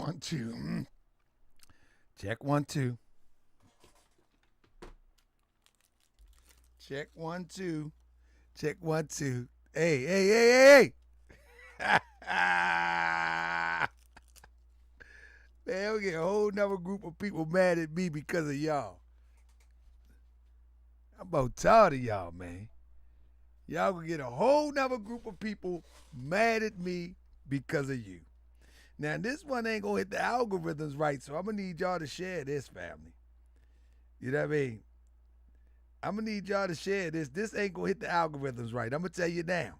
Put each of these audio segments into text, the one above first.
1, 2. Check 1, 2. Check 1, 2. Check 1, 2. Hey. Man, we get a whole nother group of people mad at me because of y'all. I'm about tired of y'all, man. Y'all gonna get a whole nother group of people mad at me because of you. Now, this one ain't gonna hit the algorithms right, so I'm gonna need y'all to share this, family. You know what I mean? I'm gonna need y'all to share this. This ain't gonna hit the algorithms right. I'm gonna tell you now.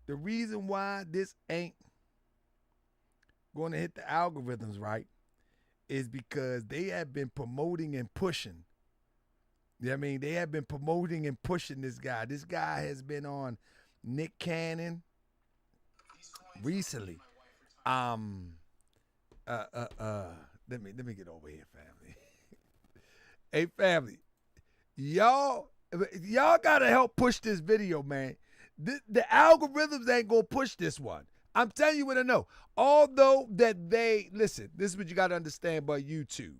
The reason why this ain't gonna hit the algorithms right is because they have been promoting and pushing. You know what I mean? They have been promoting and pushing this guy. This guy has been on Nick Cannon recently. Let me get over here, family. Hey, family, y'all gotta help push this video, man. The algorithms ain't gonna push this one. I'm telling you what I know. Although that listen, this is what you gotta understand about YouTube.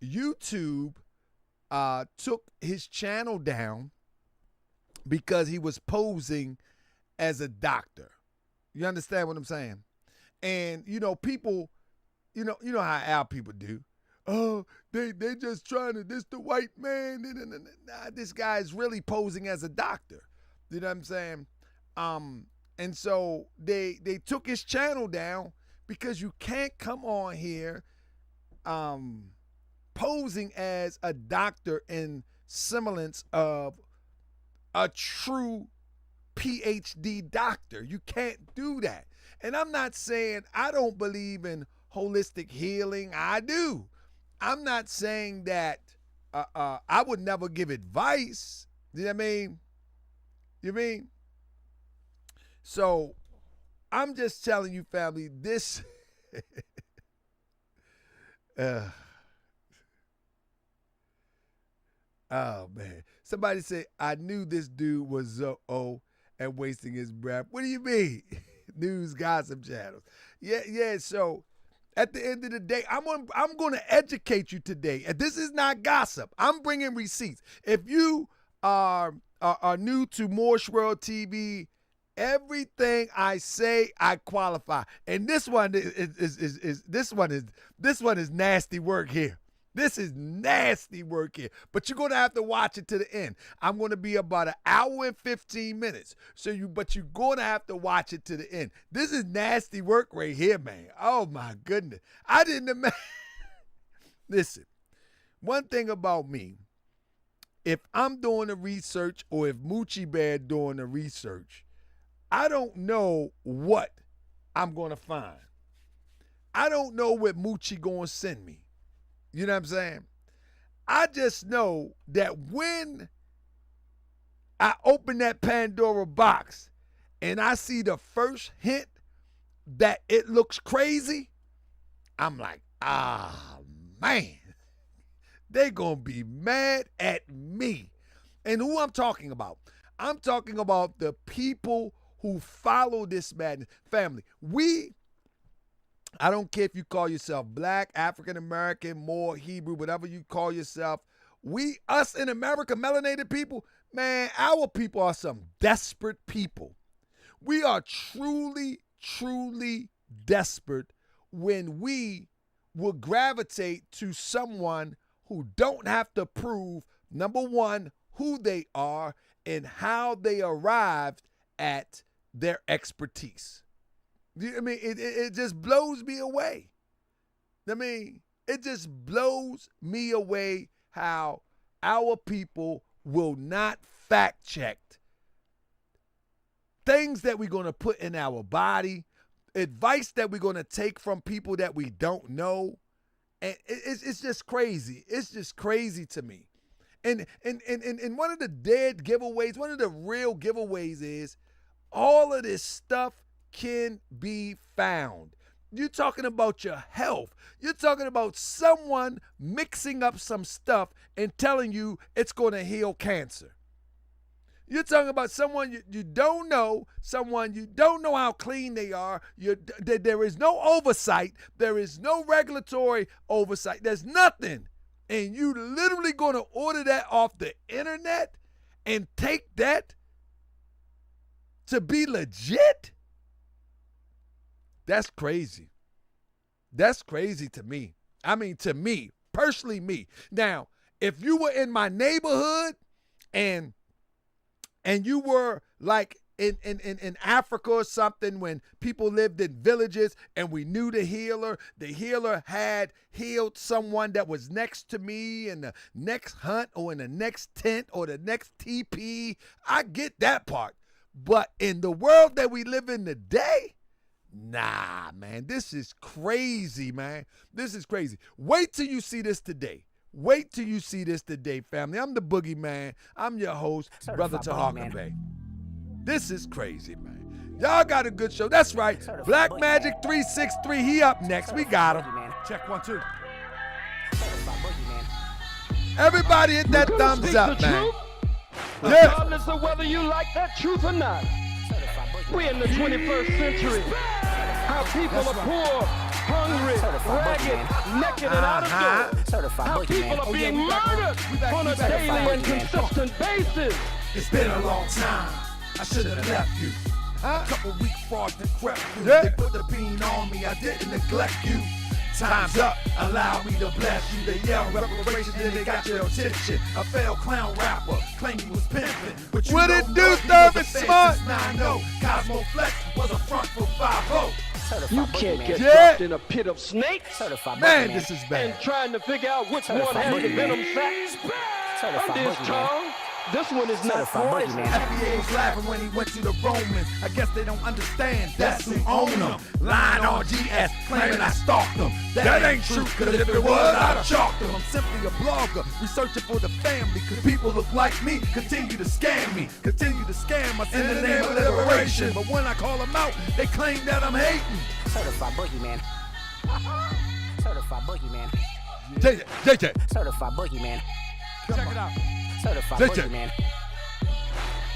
YouTube took his channel down because he was posing as a doctor. You understand what I'm saying? And people, you know how our people do. Oh, they just trying to this the white man. Nah, this guy is really posing as a doctor. You know what I'm saying? And so they took his channel down because you can't come on here posing as a doctor in semblance of a true PhD doctor. You can't do that. And I'm not saying I don't believe in holistic healing. I do. I'm not saying that I would never give advice. You know what I mean? You mean? So I'm just telling you, family, this oh man. Somebody say, I knew this dude was and wasting his breath. What do you mean? News gossip channels. Yeah, so at the end of the day, I'm going to educate you today. And this is not gossip. I'm bringing receipts. If you are new to Moorish World TV, everything I say, I qualify. And this one is nasty work here. This is nasty work here. But you're going to have to watch it to the end. I'm going to be about 1 hour and 15 minutes. But you're going to have to watch it to the end. This is nasty work right here, man. Oh, my goodness. I didn't imagine. Listen, one thing about me, if I'm doing the research or if Moochie Bear doing the research, I don't know what I'm going to find. I don't know what Moochie going to send me. You know what I'm saying? I just know that when I open that Pandora box and I see the first hint that it looks crazy, I'm like, man, they gonna be mad at me. And who I'm talking about? I'm talking about the people who follow this madness. Family, I don't care if you call yourself black, African American, Moor, Hebrew, whatever you call yourself. Us in America, melanated people, man, our people are some desperate people. We are truly, truly desperate when we will gravitate to someone who don't have to prove, number one, who they are and how they arrived at their expertise. I mean, it just blows me away. I mean, it just blows me away how our people will not fact check things that we're going to put in our body, advice that we're going to take from people that we don't know. And it's just crazy. It's just crazy to me. And one of the dead giveaways, one of the real giveaways is all of this stuff can be found. You're talking about your health. You're talking about someone mixing up some stuff and telling you it's going to heal cancer. You're talking about someone you don't know, someone you don't know how clean they are. There is no oversight. There is no regulatory oversight. There's nothing. And you literally going to order that off the internet and take that to be legit? That's crazy. That's crazy to me. I mean, to me, personally me. Now, if you were in my neighborhood and you were like in Africa or something when people lived in villages and we knew the healer had healed someone that was next to me in the next hunt or in the next tent or the next TP, I get that part. But in the world that we live in today, nah, man, this is crazy, man. This is crazy. Wait till you see this today. Wait till you see this today, family. I'm the Boogeyman. I'm your host, Brother Tahaka Bay. This is crazy, man. Y'all got a good show. That's right. Black Magic 363. He up next. We got him. Check 1, 2. Everybody hit that thumbs up, man. Regardless of whether you like that truth or not. We're in the 21st century. How people are poor, hungry, ragged, naked, and out of doors. How people are being murdered on a daily and consistent basis. It's been a long time. I should have left you. A couple weeks frogged and crept through. They put the bean on me. I didn't neglect you. Time's up, allow me to bless you. They yell reparations and they got your attention. A failed clown rapper, claim he was pimping. But you what it do, Thurman Smart? 9-0. Cosmo Flex was a front for 5-0. You can't get dropped in a pit of snakes. Man, this is bad. And trying to figure out which one has the venom sac. I'm this tall. This one is not Moorish. FBA was laughing when he went to the Romans. I guess they don't understand. That's who own them. Lying on GS, claiming I stalked them. That ain't true, cause if it was, I'd have chalked them. I'm simply a blogger, researching for the family. Cause people look like me, continue to scam me. Continue to scam us in the name of liberation. But when I call them out, they claim that I'm hating. Certified Boogeyman. Certified Boogeyman. JJ. Certified Boogeyman. Check it out. Certified Boogeyman.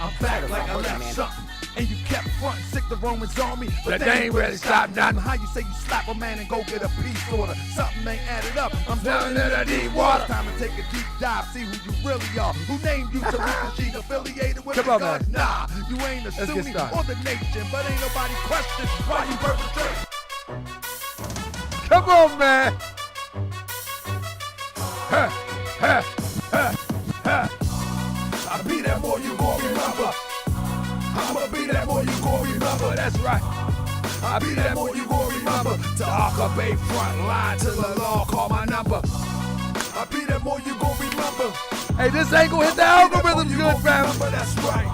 I'm back like I left something. And you kept frontin', sick the Romans on me, but they ain't really stopped nothing. How you say you slap a man and go get a peace order? Something ain't added up. I'm down in the deep water. Time to take a deep dive, see who you really are. Who named you Tariq She's affiliated with Come on, God? man. Nah, you ain't a Sunni or the nation, but ain't nobody question why you perpetrate. Come on, man. Ha, ha, ha, ha. I be that boy you gon' remember. I'ma be that boy you gon' remember. That's right. I be that boy you gon' remember. To Arca Bay front line till the law call my number. I be that boy you gon' remember. Hey, this ain't gonna hit the algorithm good, fam. That's right.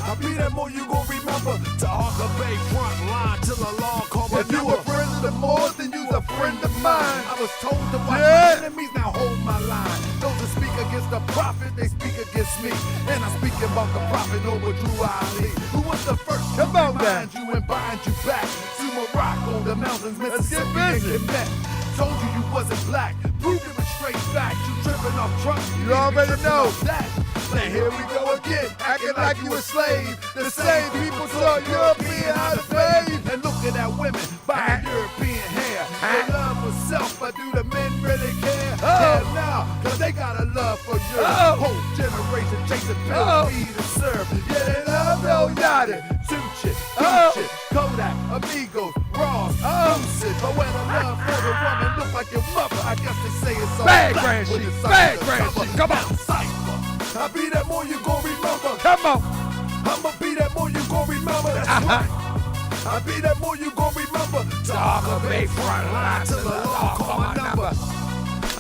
I be that boy you gon' remember. To Arca Bay front line till the law call my number. If you a friend of the Moors, then you's a friend of mine. I was told to watch my enemies, now hold my line. Those that speak against the prophet, they speak against me. And I'm speaking about the prophet over Drew Ali, who was the first to remind you and bind you back. Sumo rock on the mountains, Mississippi, and get met. Told you you wasn't black, proved it with straight facts. You tripping off trucks, you already know that. Now here we go again, acting like you a slave. The same people taught European how to bathe. And look at that women buying European hair. They love for self, but do the men really care? Hell no, cause they got a love for Europe. Whole generation chasing pills, feed and serve. Yeah, they love no yachting. Tucci, Gucci, Kodak, Amigos, Ross, Lucid. But when the love for the woman look like your mother, I guess they say it's all bad black. grand shit, bad grand shit. Come on. Cypher. I be that boy you gon' remember. Come on. I'ma be that boy you gon' remember. That's right. I be that boy you gon' remember. To Arca Bay front line till the law call my number.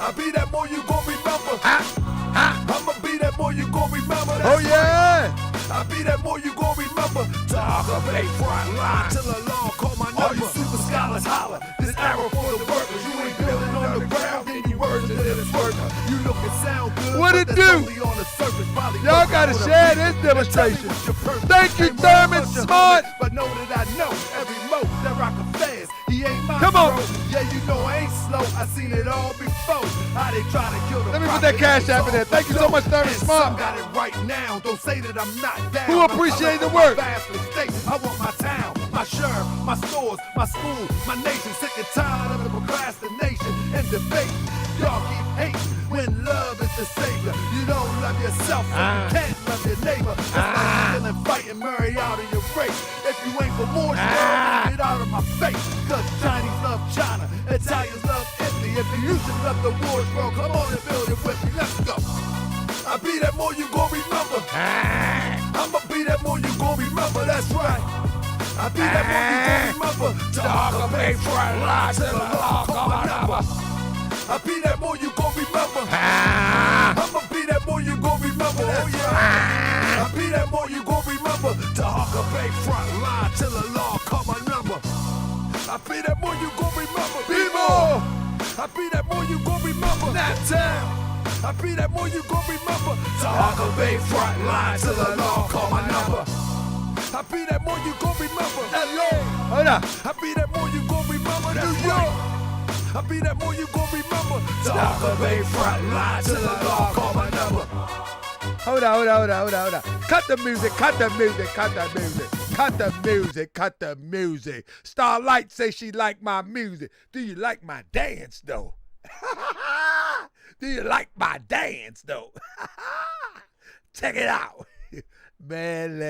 I be that boy you gon' remember. I'ma be that boy you gon' remember. That's oh yeah. Right. I be that boy you gon' remember. To Arca Bay front line till the law call my number. All you super scholars holler. This arrow for the workers. You ain't building on the ground, then you worse than this worker. You look and sound good. What it do? Y'all gotta share this demonstration. Thank you, Thurman Smart. But know that I know every mo that rock affairs. He ain't my Come on. bro. Yeah, you know I ain't slow. I seen it all before. How they try to kill the Let me put that cash app in there. Thank you so much, Thurman Smart. Got it right now. Don't say that I'm not down. Who appreciate the work? Fast mistakes. I want my town, my sheriff, my stores, my school, my nation. Sick and tired of the procrastination and debate. Y'all keep hating when love is the savior. You don't love yourself, so you can't love your neighbor. That's why you killing, fighting, marry out of your race. If you ain't for Moorish World, get out of my face. Cause Chinese love China, Italians love Italy. If you used to love the Moorish World, come on and build it with me. Let's go. I be that more you gon' remember. I'ma be that more you gon' remember. That's right. I be that more you gon' remember. Talk a big front line till the law call my number. I be that more you gon' remember. I'ma be that more you gon' remember. Oh yeah. I be that more you gon' remember. Talk a big front line till the law call my number. I be that more you gon' remember. Be more. I be that more you gon' remember. That town. I be that more you gon' remember. Talk a big front line till the law call my number. I be that more you gon' remember. LA. Hold up. I be that more you gon' remember. New York. I be that more you gon' remember. Talk a big front line till the law call my number. Hold on. Cut the music. Cut the music. Starlight say she like my music. Do you like my dance though? Do you like my dance though? Check it out. Man.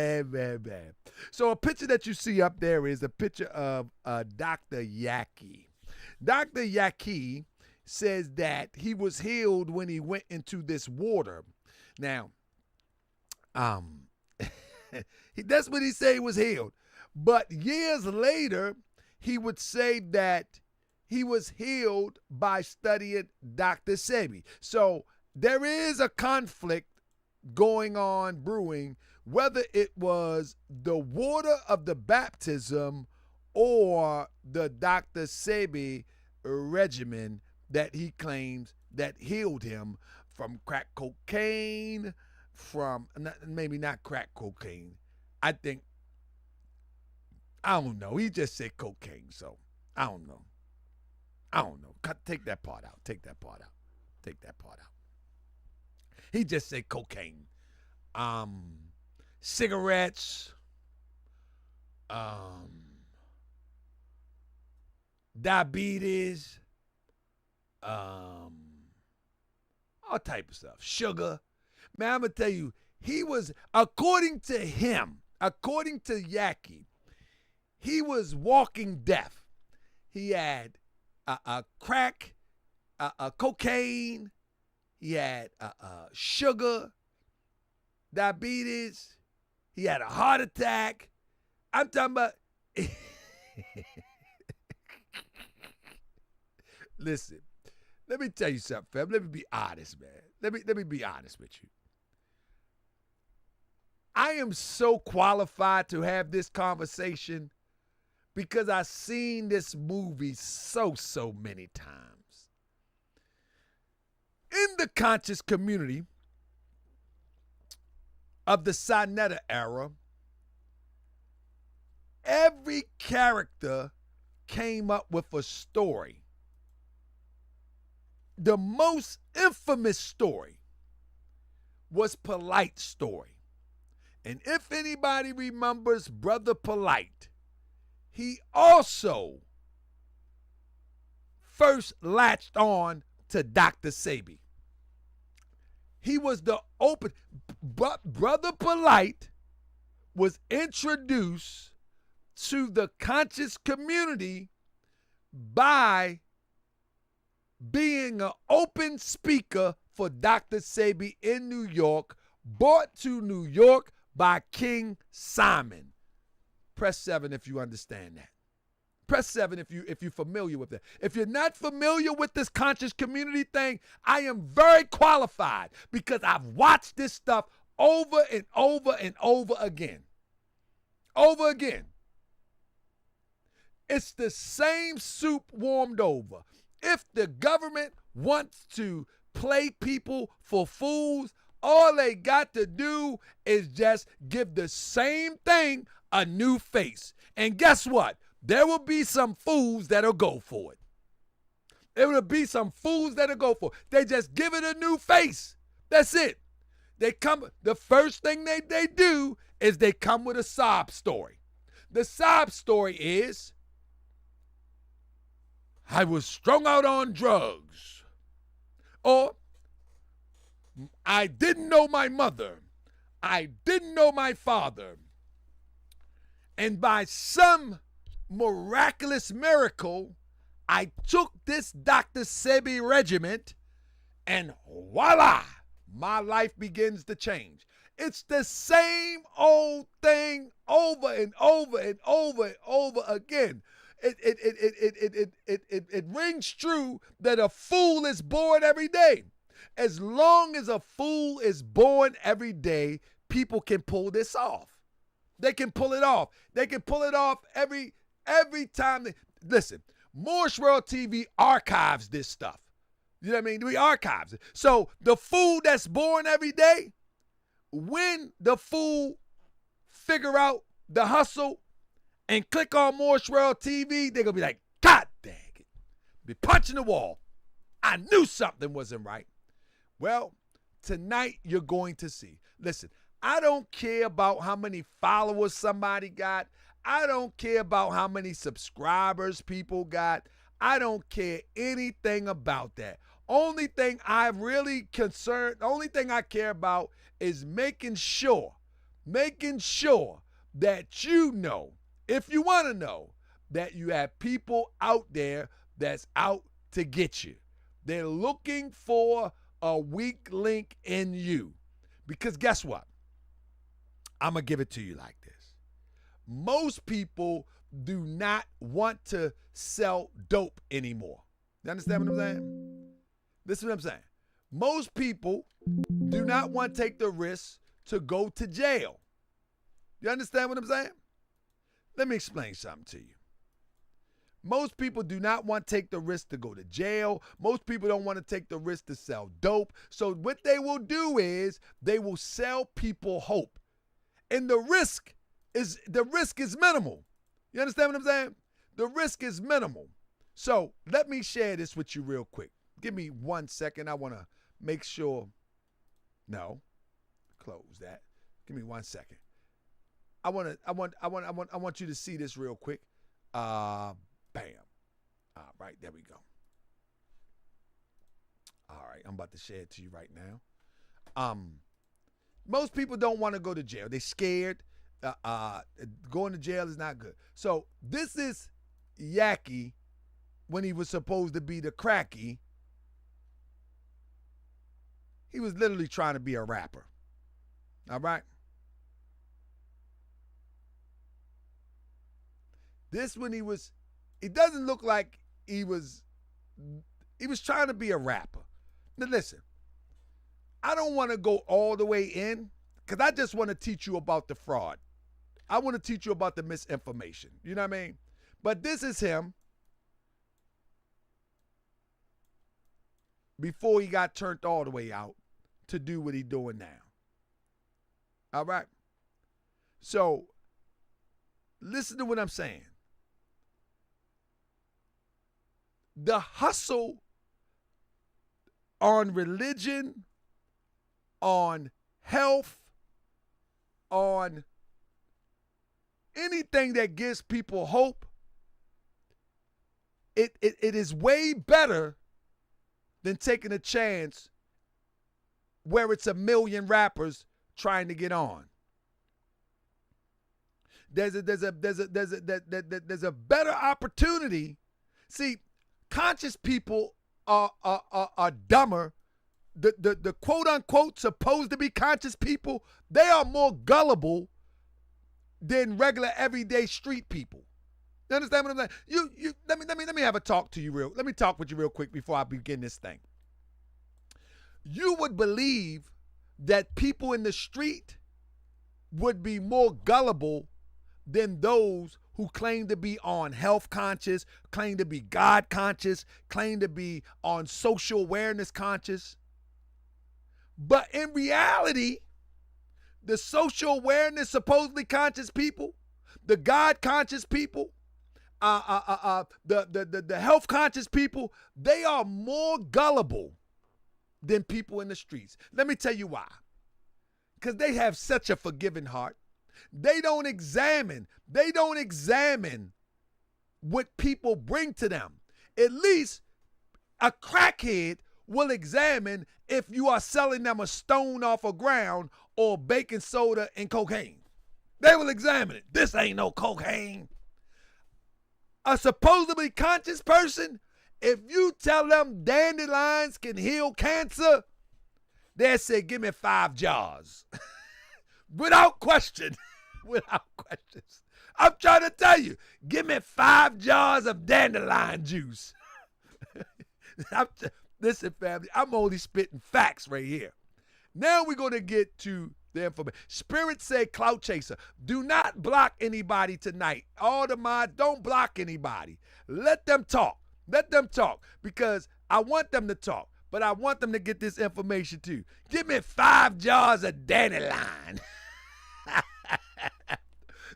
So a picture that you see up there is a picture of Dr. Yah'ki. Dr. Yah'ki says that he was healed when he went into this water. Now, that's what he said, he was healed. But years later, he would say that he was healed by studying Dr. Sebi. So there is a conflict going on, brewing, whether it was the water of the baptism or the Dr. Sebi regimen that he claims that healed him from crack cocaine, maybe not crack cocaine. I don't know. He just said cocaine, so I don't know. Take that part out. He just said cocaine. Cigarettes, diabetes, all type of stuff. Sugar. Man, I'm going to tell you, he was, according to Yah'ki, he was walking deaf. He had crack, cocaine, he had sugar, diabetes, he had a heart attack. I'm talking about... Listen, let me tell you something, fam. Let me be honest, man. Let me be honest with you. I am so qualified to have this conversation because I've seen this movie so many times. In the conscious community of the Sinetta era, every character came up with a story. The most infamous story was Polite's story. And if anybody remembers Brother Polite, he also first latched on to Dr. Sebi. He was the Brother Polite was introduced to the conscious community by being an open speaker for Dr. Sebi in New York, brought to New York by King Simon. Press 7 if you understand that. Press 7 if you're familiar with that. If you're not familiar with this conscious community thing, I am very qualified because I've watched this stuff over and over and over again. Over again. It's the same soup warmed over. If the government wants to play people for fools, all they got to do is just give the same thing a new face. And guess what? there will be some fools that'll go for it. There will be some fools that'll go for it. They just give it a new face. That's it. They come, the first thing they do is they come with a sob story. The sob story is, I was strung out on drugs. Or, I didn't know my mother. I didn't know my father. And by some miraculous miracle, I took this Dr. Sebi regiment, and voila, my life begins to change. It's the same old thing over and over and over and over again. It rings true that a fool is born every day. As long as a fool is born every day, people can pull this off. They can pull it off. They can pull it off every time. Listen, Moorish World TV archives this stuff. You know what I mean? We archives it. So the fool that's born every day, when the fool figure out the hustle and click on Moorish World TV, they're going to be like, God dang it. Be punching the wall. I knew something wasn't right. Well, tonight you're going to see. Listen, I don't care about how many followers somebody got. I don't care about how many subscribers people got. I don't care anything about that. Only thing I care about is making sure that you know, if you want to know, that you have people out there that's out to get you. They're looking for a weak link in you. Because guess what? I'm going to give it to you like this. Most people do not want to sell dope anymore. You understand what I'm saying? This is what I'm saying. Most people do not want to take the risk to go to jail. You understand what I'm saying? Let me explain something to you. Most people do not want to take the risk to go to jail. Most people don't want to take the risk to sell dope. So what they will do is they will sell people hope. And the risk is minimal. You understand what I'm saying? The risk is minimal. So let me share this with you real quick. Give me 1 second. I want to make sure. No, close that. Give me 1 second. I want you to see this real quick. Bam. All right, there we go. All right, I'm about to share it to you right now. Most people don't want to go to jail. They're scared. Going to jail is not good. So this is YAHKI when he was supposed to be the cracky. He was literally trying to be a rapper. All right? This when it doesn't look like he was trying to be a rapper. Now listen, I don't want to go all the way in because I just want to teach you about the fraud. I want to teach you about the misinformation. You know what I mean? But this is him before he got turned all the way out to do what he's doing now. All right? So, listen to what I'm saying. The hustle on religion, on health, on anything that gives people hope, it is way better than taking a chance where it's a million rappers trying to get on. There's a better opportunity. See, conscious people are dumber. The quote unquote supposed to be conscious people, they are more gullible than regular everyday street people. You understand what I'm saying? Let me have a talk to you let me talk with you real quick before I begin this thing. You would believe that people in the street would be more gullible than those who claim to be on health conscious, claim to be God conscious, claim to be on social awareness conscious. But in reality, the social awareness supposedly conscious people, the God conscious people, the health conscious people, they are more gullible than people in the streets. Let me tell you why. Because they have such a forgiving heart. They don't examine what people bring to them. At least a crackhead will examine if you are selling them a stone off a ground or baking soda and cocaine. They will examine it. This ain't no cocaine. A supposedly conscious person, if you tell them dandelions can heal cancer, they say, give me 5 jars. Without question. Without questions. I'm trying to tell you, give me 5 jars of dandelion juice. Listen, family, I'm only spitting facts right here. Now we're going to get to the information. Spirit said, clout chaser, do not block anybody tonight. All the mods, don't block anybody. Let them talk. Let them talk, because I want them to talk, but I want them to get this information too. Give me 5 jars of dandelion.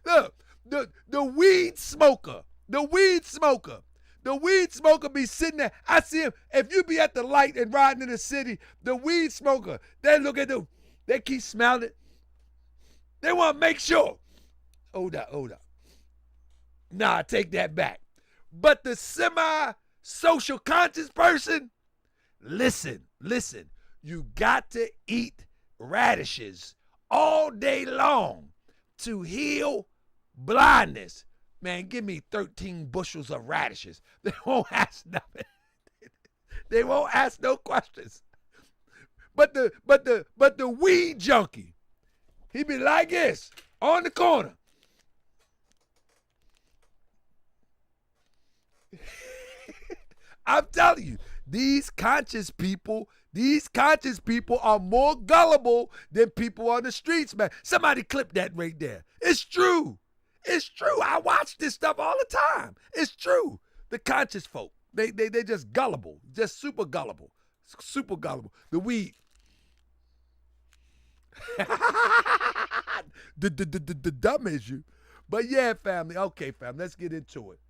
Look, the weed smoker be sitting there. I see him. If you be at the light and riding in the city, the weed smoker, they look at them. They keep smelling it. They want to make sure. Hold up. Nah, I take that back. But the semi-social conscious person, listen. You got to eat radishes all day long to heal blindness. Man, give me 13 bushels of radishes. They won't ask nothing. They won't ask no questions. But the weed junkie, he be like this on the corner. I'm telling you, these conscious people are more gullible than people on the streets, man. Somebody clip that right there. It's true. I watch this stuff all the time. It's true. The conscious folk, they just gullible, just super gullible. The weed. the dumb issue. But yeah, family. Okay, family. Let's get into it.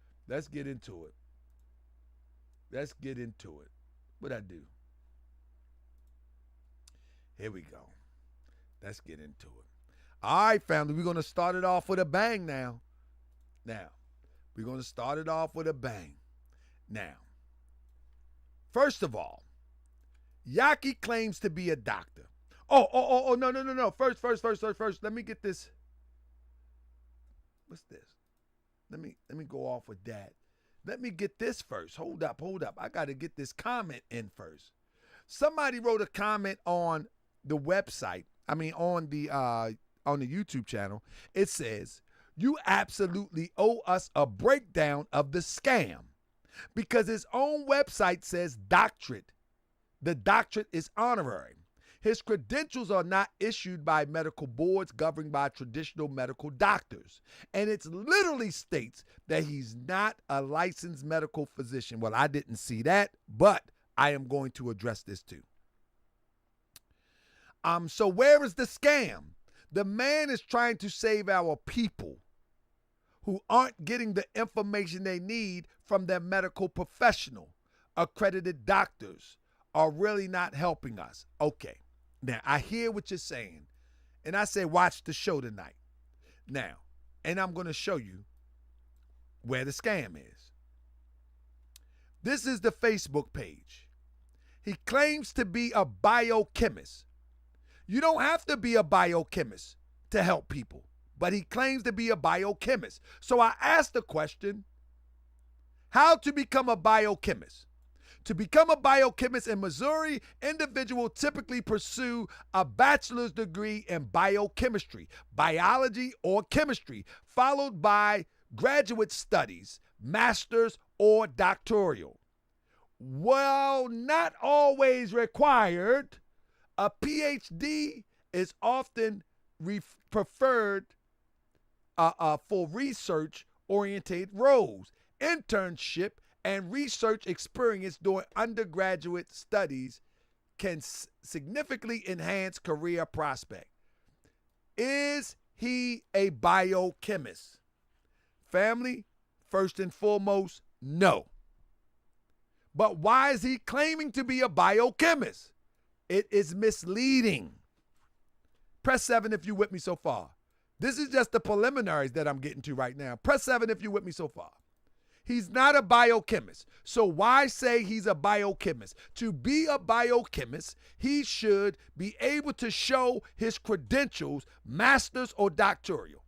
What'd I do? Here we go. Let's get into it. All right, family. We're going to start it off with a bang now. First of all, Yah'ki claims to be a doctor. Oh, no. First. Let me get this. What's this? Let me go off with that. Let me get this first. Hold up. I got to get this comment in first. Somebody wrote a comment on the website. I mean, on the YouTube channel. It says, you absolutely owe us a breakdown of the scam, because his own website says doctorate. The doctorate is honorary. His credentials are not issued by medical boards governed by traditional medical doctors. And it literally states that he's not a licensed medical physician. Well, I didn't see that, but I am going to address this too. So where is the scam? The man is trying to save our people who aren't getting the information they need from their medical professional. Accredited doctors are really not helping us. Okay. Now, I hear what you're saying, and I say watch the show tonight. Now, and I'm going to show you where the scam is. This is the Facebook page. He claims to be a biochemist. You don't have to be a biochemist to help people, but he claims to be a biochemist. So I asked the question, how to become a biochemist? To become a biochemist in Missouri, individuals typically pursue a bachelor's degree in biochemistry, biology, or chemistry, followed by graduate studies, master's, or doctoral. While not always required, a PhD is often preferred for research-oriented roles, internship, and research experience during undergraduate studies can significantly enhance career prospect. Is he a biochemist? Family, First and foremost, no. But why is he claiming to be a biochemist? It is misleading. Press 7 if you're with me so far. This is just the preliminaries that I'm getting to right now. Press 7 if you're with me so far. He's not a biochemist. So why say he's a biochemist? To be a biochemist, he should be able to show his credentials, master's or doctoral.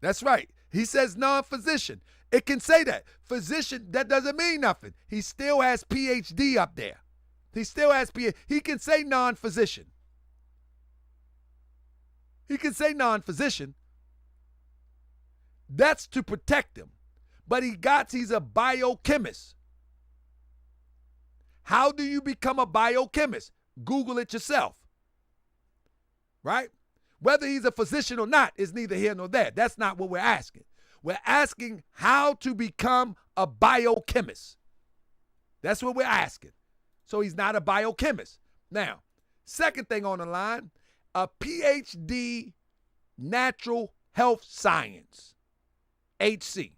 That's right. He says non-physician. It can say that. Physician, that doesn't mean nothing. He still has PhD up there. He still has PhD. He can say non-physician. He can say non-physician. That's to protect him. But he's a biochemist. How do you become a biochemist? Google it yourself. Right? Whether he's a physician or not is neither here nor there. That's not what we're asking. We're asking how to become a biochemist. That's what we're asking. So he's not a biochemist. Now, second thing on the line, a PhD natural health science, HC.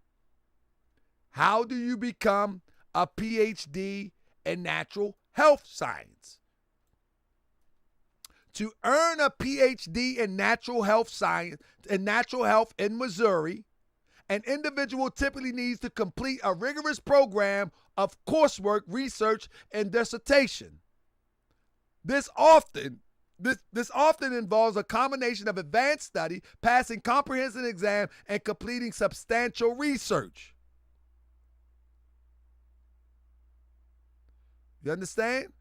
How do you become a PhD in natural health science? To earn a PhD in natural health science, in natural health in Missouri, an individual typically needs to complete a rigorous program of coursework, research, and dissertation. This often involves a combination of advanced study, passing comprehensive exam, and completing substantial research. You understand?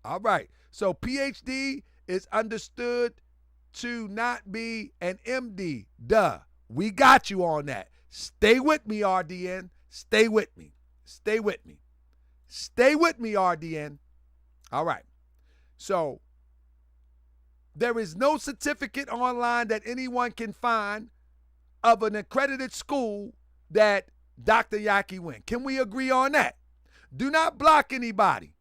All right. So PhD is understood to not be an MD. Duh. We got you on that. Stay with me, RDN. Stay with me. Stay with me. Stay with me, RDN. All right. So there is no certificate online that anyone can find of an accredited school that Dr. Yah'ki went. Can we agree on that? Do not block anybody.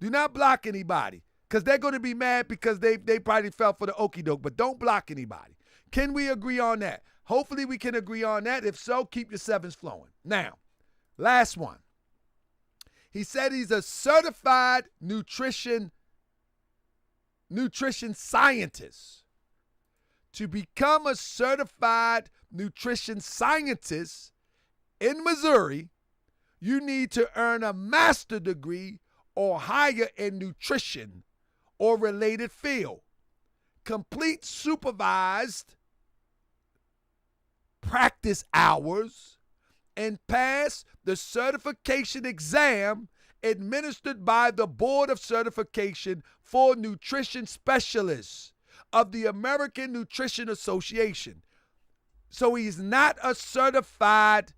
Do not block anybody because they're going to be mad because they probably fell for the okie doke, but don't block anybody. Can we agree on that? Hopefully we can agree on that. If so, keep your sevens flowing. Now, last one. He said he's a certified nutrition scientist. To become a certified nutrition scientist in Missouri, you need to earn a master's degree or higher in nutrition or related field. Complete supervised practice hours and pass the certification exam administered by the Board of Certification for Nutrition Specialists of the American Nutrition Association. So he's not a certified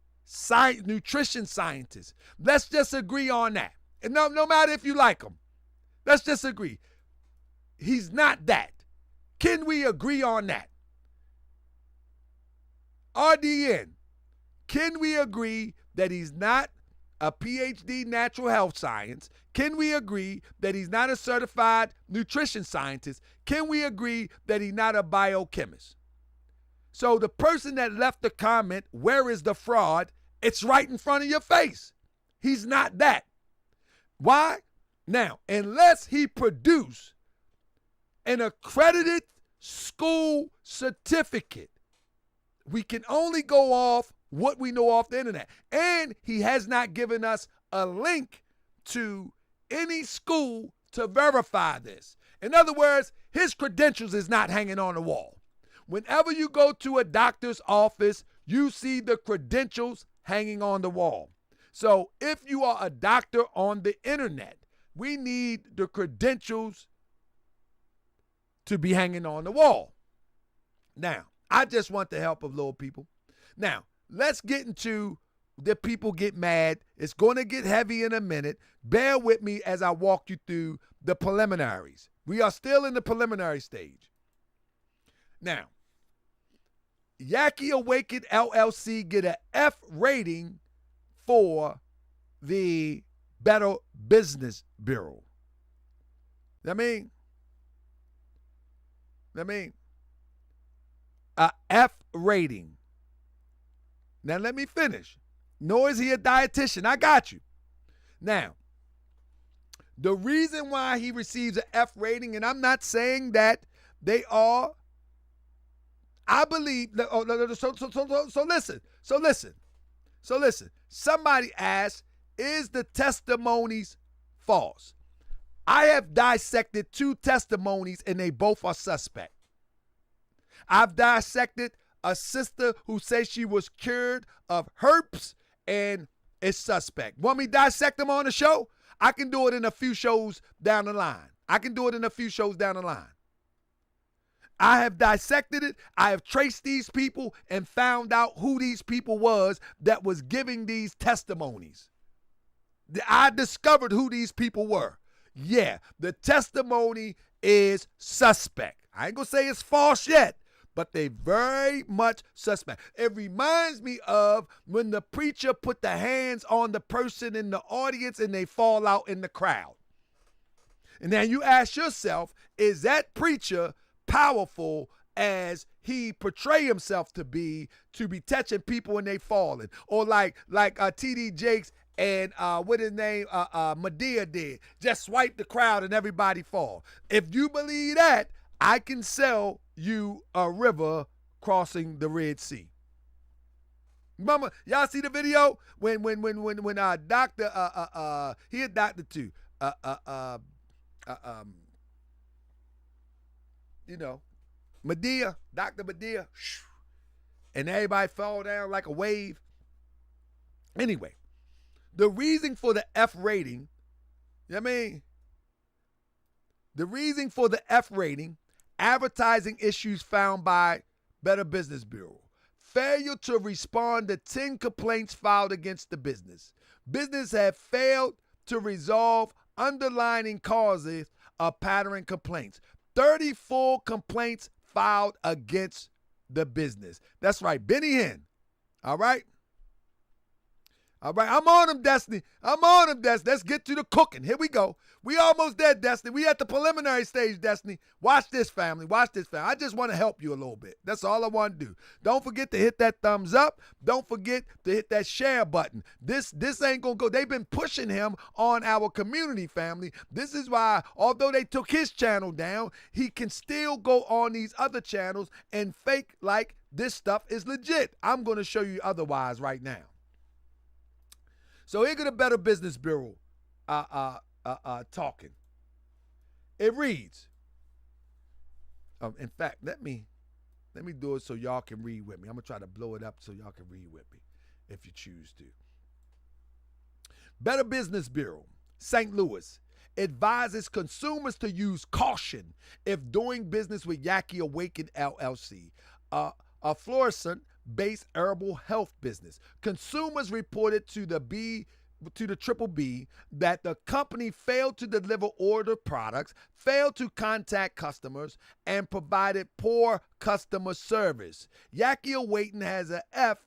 nutrition scientist. Let's just agree on that. And no matter if you like him, let's just agree. He's not that. Can we agree on that? RDN, can we agree that he's not a PhD natural health science? Can we agree that he's not a certified nutrition scientist? Can we agree that he's not a biochemist? So the person that left the comment, where is the fraud? It's right in front of your face. He's not that. Why? Now, unless he produce an accredited school certificate, we can only go off what we know off the internet. And he has not given us a link to any school to verify this. In other words, his credentials is not hanging on the wall. Whenever you go to a doctor's office, you see the credentials hanging on the wall. So if you are a doctor on the internet, we need the credentials to be hanging on the wall. Now, I just want the help of little people. Now, let's get into the people get mad. It's going to get heavy in a minute. Bear with me as I walk you through the preliminaries. We are still in the preliminary stage. Now, YAHKI Awakened LLC get an F rating for the Better Business Bureau. I mean, I mean, a F rating. Now let me finish. Nor is he a dietitian. I got you. Now, the reason why he receives an F rating, and I'm not saying that they are, I believe, so listen. Somebody asked, is the testimonies false? I have dissected 2 testimonies and they both are suspect. I've dissected a sister who says she was cured of herpes and is suspect. Want me to dissect them on the show? I can do it in a few shows down the line. I have dissected it. I have traced these people and found out who these people was that was giving these testimonies. I discovered who these people were. Yeah, the testimony is suspect. I ain't gonna say it's false yet, but they very much suspect. It reminds me of when the preacher put the hands on the person in the audience and they fall out in the crowd. And then you ask yourself, is that preacher powerful as he portray himself to be touching people when they falling? Or like T.D. Jakes and what his name, Medea did, just swipe the crowd and everybody fall. If you believe that, I can sell you a river crossing the Red Sea. Mama, y'all see the video when doctor he a doctor too, you know, Medea, Dr. Medea, and everybody fall down like a wave. Anyway, the reason for the F rating, the reason for the F rating, advertising issues found by Better Business Bureau. Failure to respond to 10 complaints filed against the business. Business have failed to resolve underlying causes of pattern complaints. 34 complaints filed against the business. That's right, Benny Hinn. All right? I'm on them, Destiny. Let's get to the cooking. Here we go. We almost there, Destiny. We at the preliminary stage, Destiny. Watch this, family. I just want to help you a little bit. That's all I want to do. Don't forget to hit that thumbs up. Don't forget to hit that share button. This ain't going to go. They've been pushing him on our community, family. This is why, although they took his channel down, he can still go on these other channels and fake like this stuff is legit. I'm going to show you otherwise right now. So here go the Better Business Bureau talking. It reads. In fact, let me do it so y'all can read with me. I'm gonna try to blow it up so y'all can read with me, if you choose to. Better Business Bureau, St. Louis, advises consumers to use caution if doing business with YAHKI AWAKEND LLC, a fluorescent-based herbal health business. Consumers reported to the Triple B that the company failed to deliver ordered products, failed to contact customers, and provided poor customer service. YAHKI AWAKEND has an F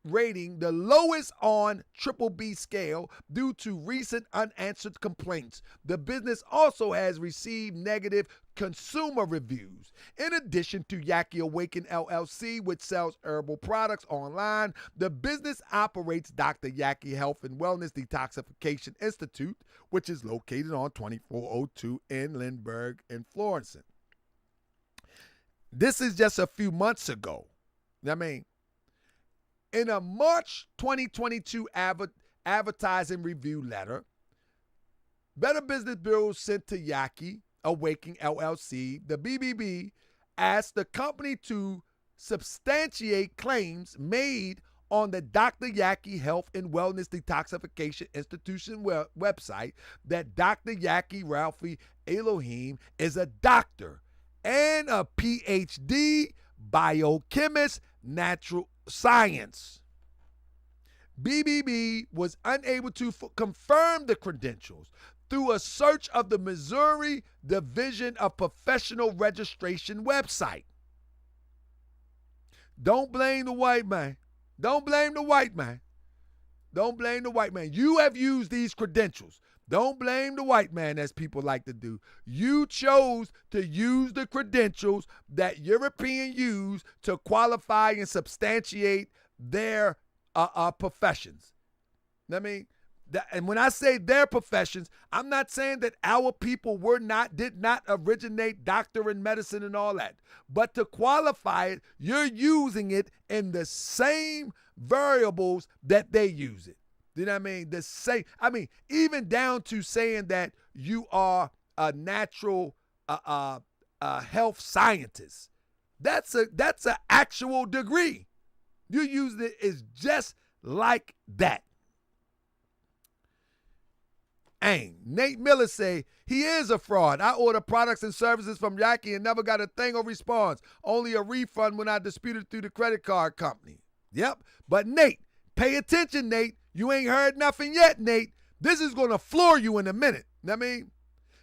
rating, the lowest on Triple B scale, due to recent unanswered complaints. The business also has received negative consumer reviews. In addition to YAHKI AWAKEND LLC, which sells herbal products online, the business operates Dr. Yah'ki Health and Wellness Detoxification Institute, which is located on 2402 in Lindbergh and Florissant. This is just a few months ago. In a March 2022 advertising review letter, Better Business Bureau sent to YAHKI AWAKEND LLC, the BBB asked the company to substantiate claims made on the Dr. Yah'ki Health and Wellness Detoxification Institution website that Dr. Yah'ki Ralphie Elohim is a doctor and a PhD biochemist, natural science. BBB was unable to confirm the credentials through a search of the Missouri Division of Professional Registration website. Don't blame the white man. You have used these credentials. Don't blame the white man, as people like to do. You chose to use the credentials that Europeans use to qualify and substantiate their professions. I mean, and when I say their professions, I'm not saying that our people did not originate doctor and medicine and all that. But to qualify it, you're using it in the same variables that they use it. You know what I mean? The same. I mean, even down to saying that you are a natural health scientist. That's an actual degree. You use it is just like that. Nate Miller say, he is a fraud. I order products and services from YAHKI and never got a thing or response. Only a refund when I disputed through the credit card company. Yep. But Nate, pay attention, Nate. You ain't heard nothing yet, Nate. This is going to floor you in a minute. I mean,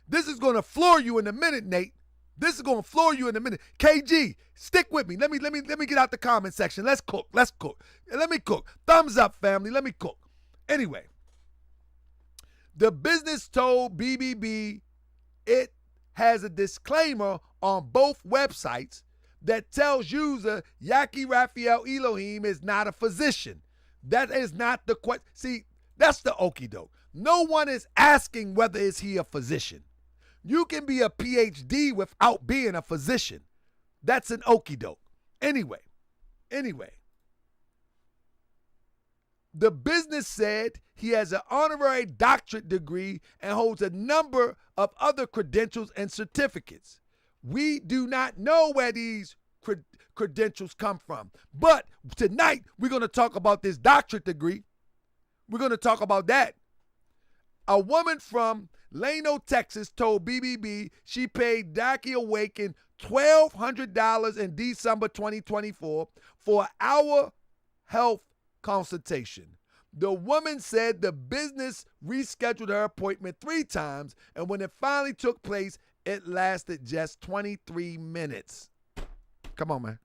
this is going to floor you in a minute, Nate. This is going to floor you in a minute. KG, stick with me. Let me get out the comment section. Let's cook. Let me cook. Thumbs up, family. Let me cook. Anyway. The business told BBB it has a disclaimer on both websites that tells user YAHKI Raphael Elohim is not a physician. That is not the question. See, that's the okie doke. No one is asking whether is he a physician. You can be a PhD without being a physician. That's an okie doke. Anyway. The business said he has an honorary doctorate degree and holds a number of other credentials and certificates. We do not know where these credentials come from. But tonight, we're going to talk about this doctorate degree. We're going to talk about that. A woman from Lano, Texas told BBB she paid YAHKI Awakened $1,200 in December 2024 for an hour health consultation. The woman said the business rescheduled her appointment 3 times, and when it finally took place, it lasted just 23 minutes. Come on, man.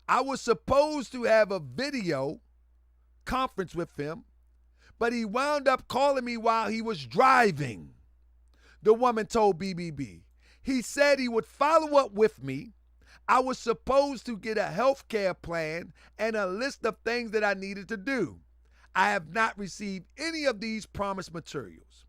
I was supposed to have a video conference with him, but he wound up calling me while he was driving. The woman told BBB. He said he would follow up with me. I was supposed to get a health care plan and a list of things that I needed to do. I have not received any of these promised materials.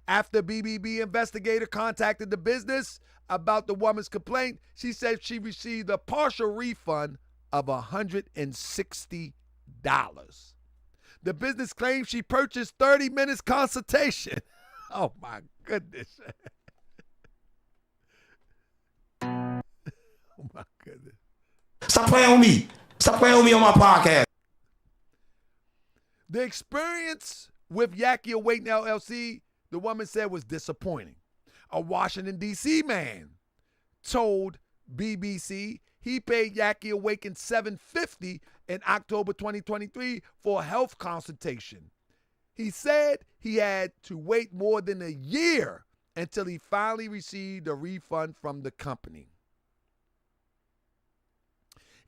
After BBB investigator contacted the business about the woman's complaint, she said she received a partial refund of $160. The business claims she purchased 30 minutes consultation. Oh my goodness. Oh my goodness. Stop playing with me. Stop playing with me on my podcast. The experience with YAHKI Awakened LLC, the woman said, was disappointing. A Washington, D.C. man told BBC he paid YAHKI Awakened $750 in October 2023 for a health consultation. He said he had to wait more than a year until he finally received a refund from the company.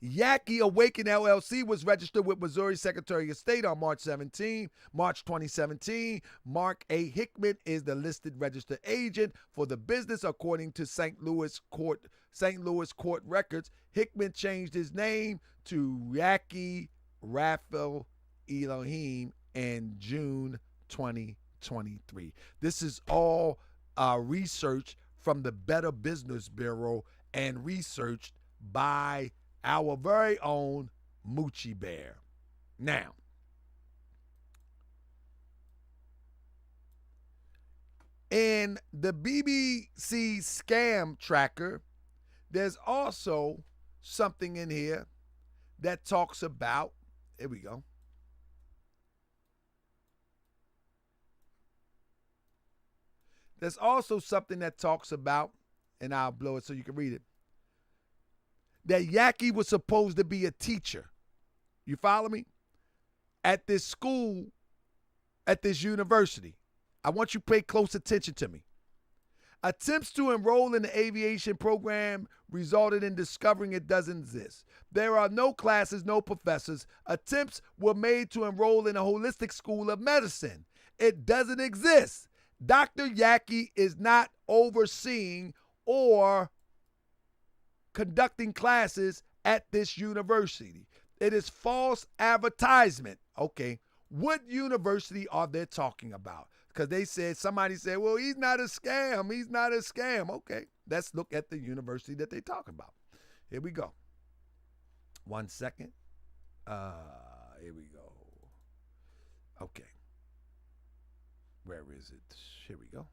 YAHKI Awakened LLC was registered with Missouri Secretary of State on March 2017. Mark A. Hickman is the listed registered agent for the business according to St. Louis court records. Hickman changed his name to YAHKI Raphael Elohim in June 2023. This is all research from the Better Business Bureau and researched by our very own Moochie Bear. Now, in the BBC scam tracker, there's also something in here that talks about, here we go. There's also something that talks about, and I'll blow it so you can read it, that YAHKI was supposed to be a teacher. You follow me? At this school, at this university. I want you to pay close attention to me. Attempts to enroll in the aviation program resulted in discovering it doesn't exist. There are no classes, no professors. Attempts were made to enroll in a holistic school of medicine. It doesn't exist. Dr. Yah'ki is not overseeing or conducting classes at this university. It is false advertisement. Okay, what university are they talking about? Because they said, somebody said, well, he's not a scam. He's not a scam. Okay, let's look at the university that they talk about. Here we go. 1 second. Here we go. Okay. Where is it? Here we go.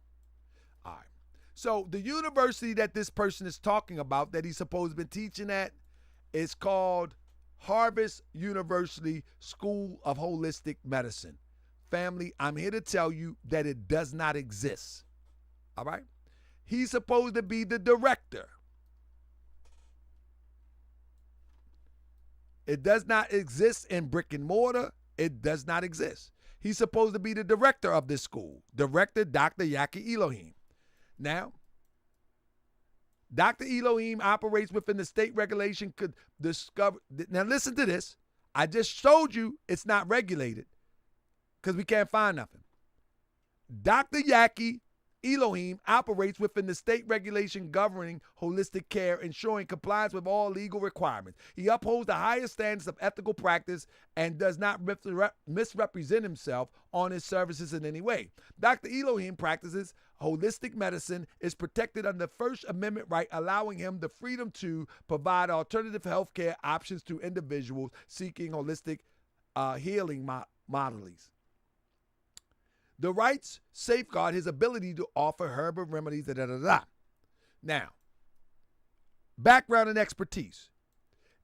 All right. So the university that this person is talking about that he's supposed to be teaching at is called Harvard University School of Holistic Medicine. Family, I'm here to tell you that it does not exist. All right? He's supposed to be the director. It does not exist in brick and mortar. It does not exist. He's supposed to be the director of this school. Director Dr. Yah'ki Elohim. Now, Dr. Elohim operates within the state regulation could discover. Now listen to this. I just showed you it's not regulated because we can't find nothing. Dr. Yah'ki Elohim operates within the state regulation governing holistic care, ensuring compliance with all legal requirements. He upholds the highest standards of ethical practice and does not misrepresent himself on his services in any way. Dr. Elohim practices holistic medicine, is protected under the First Amendment right, allowing him the freedom to provide alternative health care options to individuals seeking holistic healing modalities. The rights safeguard his ability to offer herbal remedies, Now, background and expertise.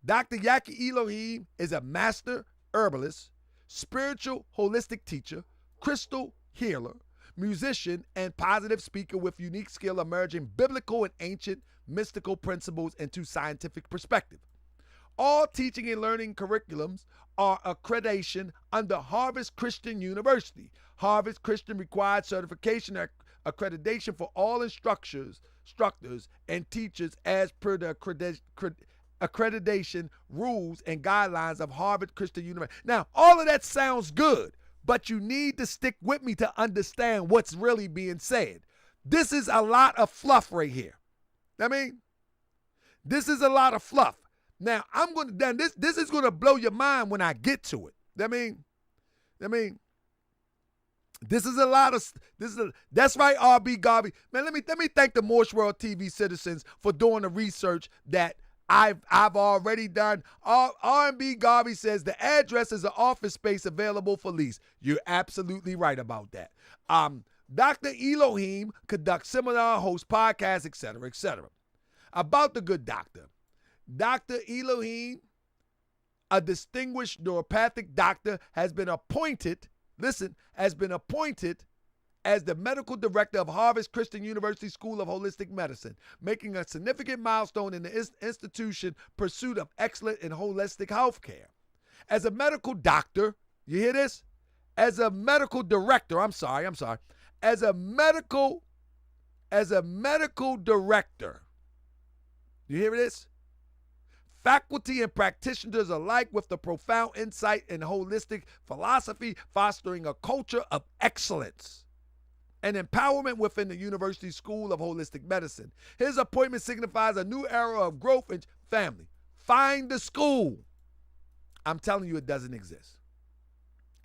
Dr. Yah'ki Elohim is a master herbalist, spiritual holistic teacher, crystal healer, musician, and positive speaker with unique skill of merging biblical and ancient mystical principles into scientific perspective. All teaching and learning curriculums are accreditation under Harvard Christian University. Harvard Christian required certification accreditation for all instructors and teachers as per the accreditation rules and guidelines of Harvard Christian University. Now, all of that sounds good, but you need to stick with me to understand what's really being said. This is a lot of fluff right here. I mean, this is a lot of fluff. Now, this is going to blow your mind when I get to it. That's right, RB Garvey. Man, let me thank the Moorish World TV citizens for doing the research that I've already done. R&B Garvey says the address is an office space available for lease. You're absolutely right about that. Dr. Elohim conducts seminar, hosts podcasts, etc., etc. About the good doctor. Dr. Elohim, a distinguished neuropathic doctor, has been appointed as the medical director of Harvard Christian University School of Holistic Medicine, making a significant milestone in the institution's pursuit of excellent and holistic health care. As a medical doctor, you hear this? As a medical director, as a medical director, you hear this? Faculty and practitioners alike with the profound insight and holistic philosophy, fostering a culture of excellence and empowerment within the University School of Holistic Medicine. His appointment signifies a new era of growth and family. Find the school. I'm telling you, it doesn't exist.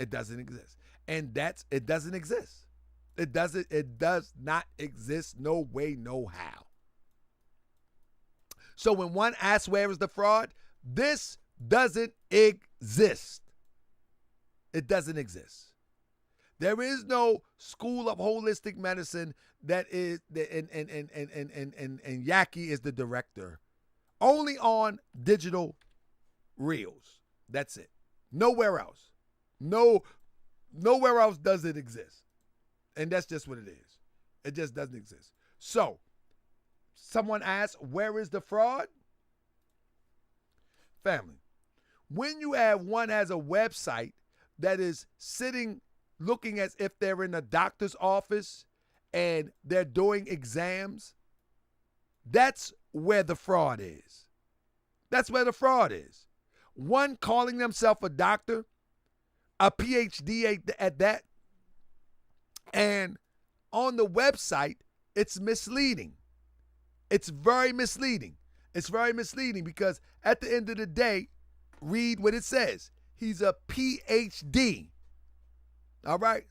It doesn't exist. And it doesn't exist. It does not exist, no way, no how. So when one asks where is the fraud, this doesn't exist. It doesn't exist. There is no school of holistic medicine that is, and Yah'ki is the director. Only on digital reels. That's it. Nowhere else. Nowhere else does it exist. And that's just what it is. It just doesn't exist. So, someone asks, where is the fraud? Family, when you have one has a website that is sitting, looking as if they're in a doctor's office and they're doing exams, that's where the fraud is. That's where the fraud is. One calling themselves a doctor, a PhD at that, and on the website, it's misleading. It's very misleading. It's very misleading because at the end of the day, read what it says. He's a PhD. All right? It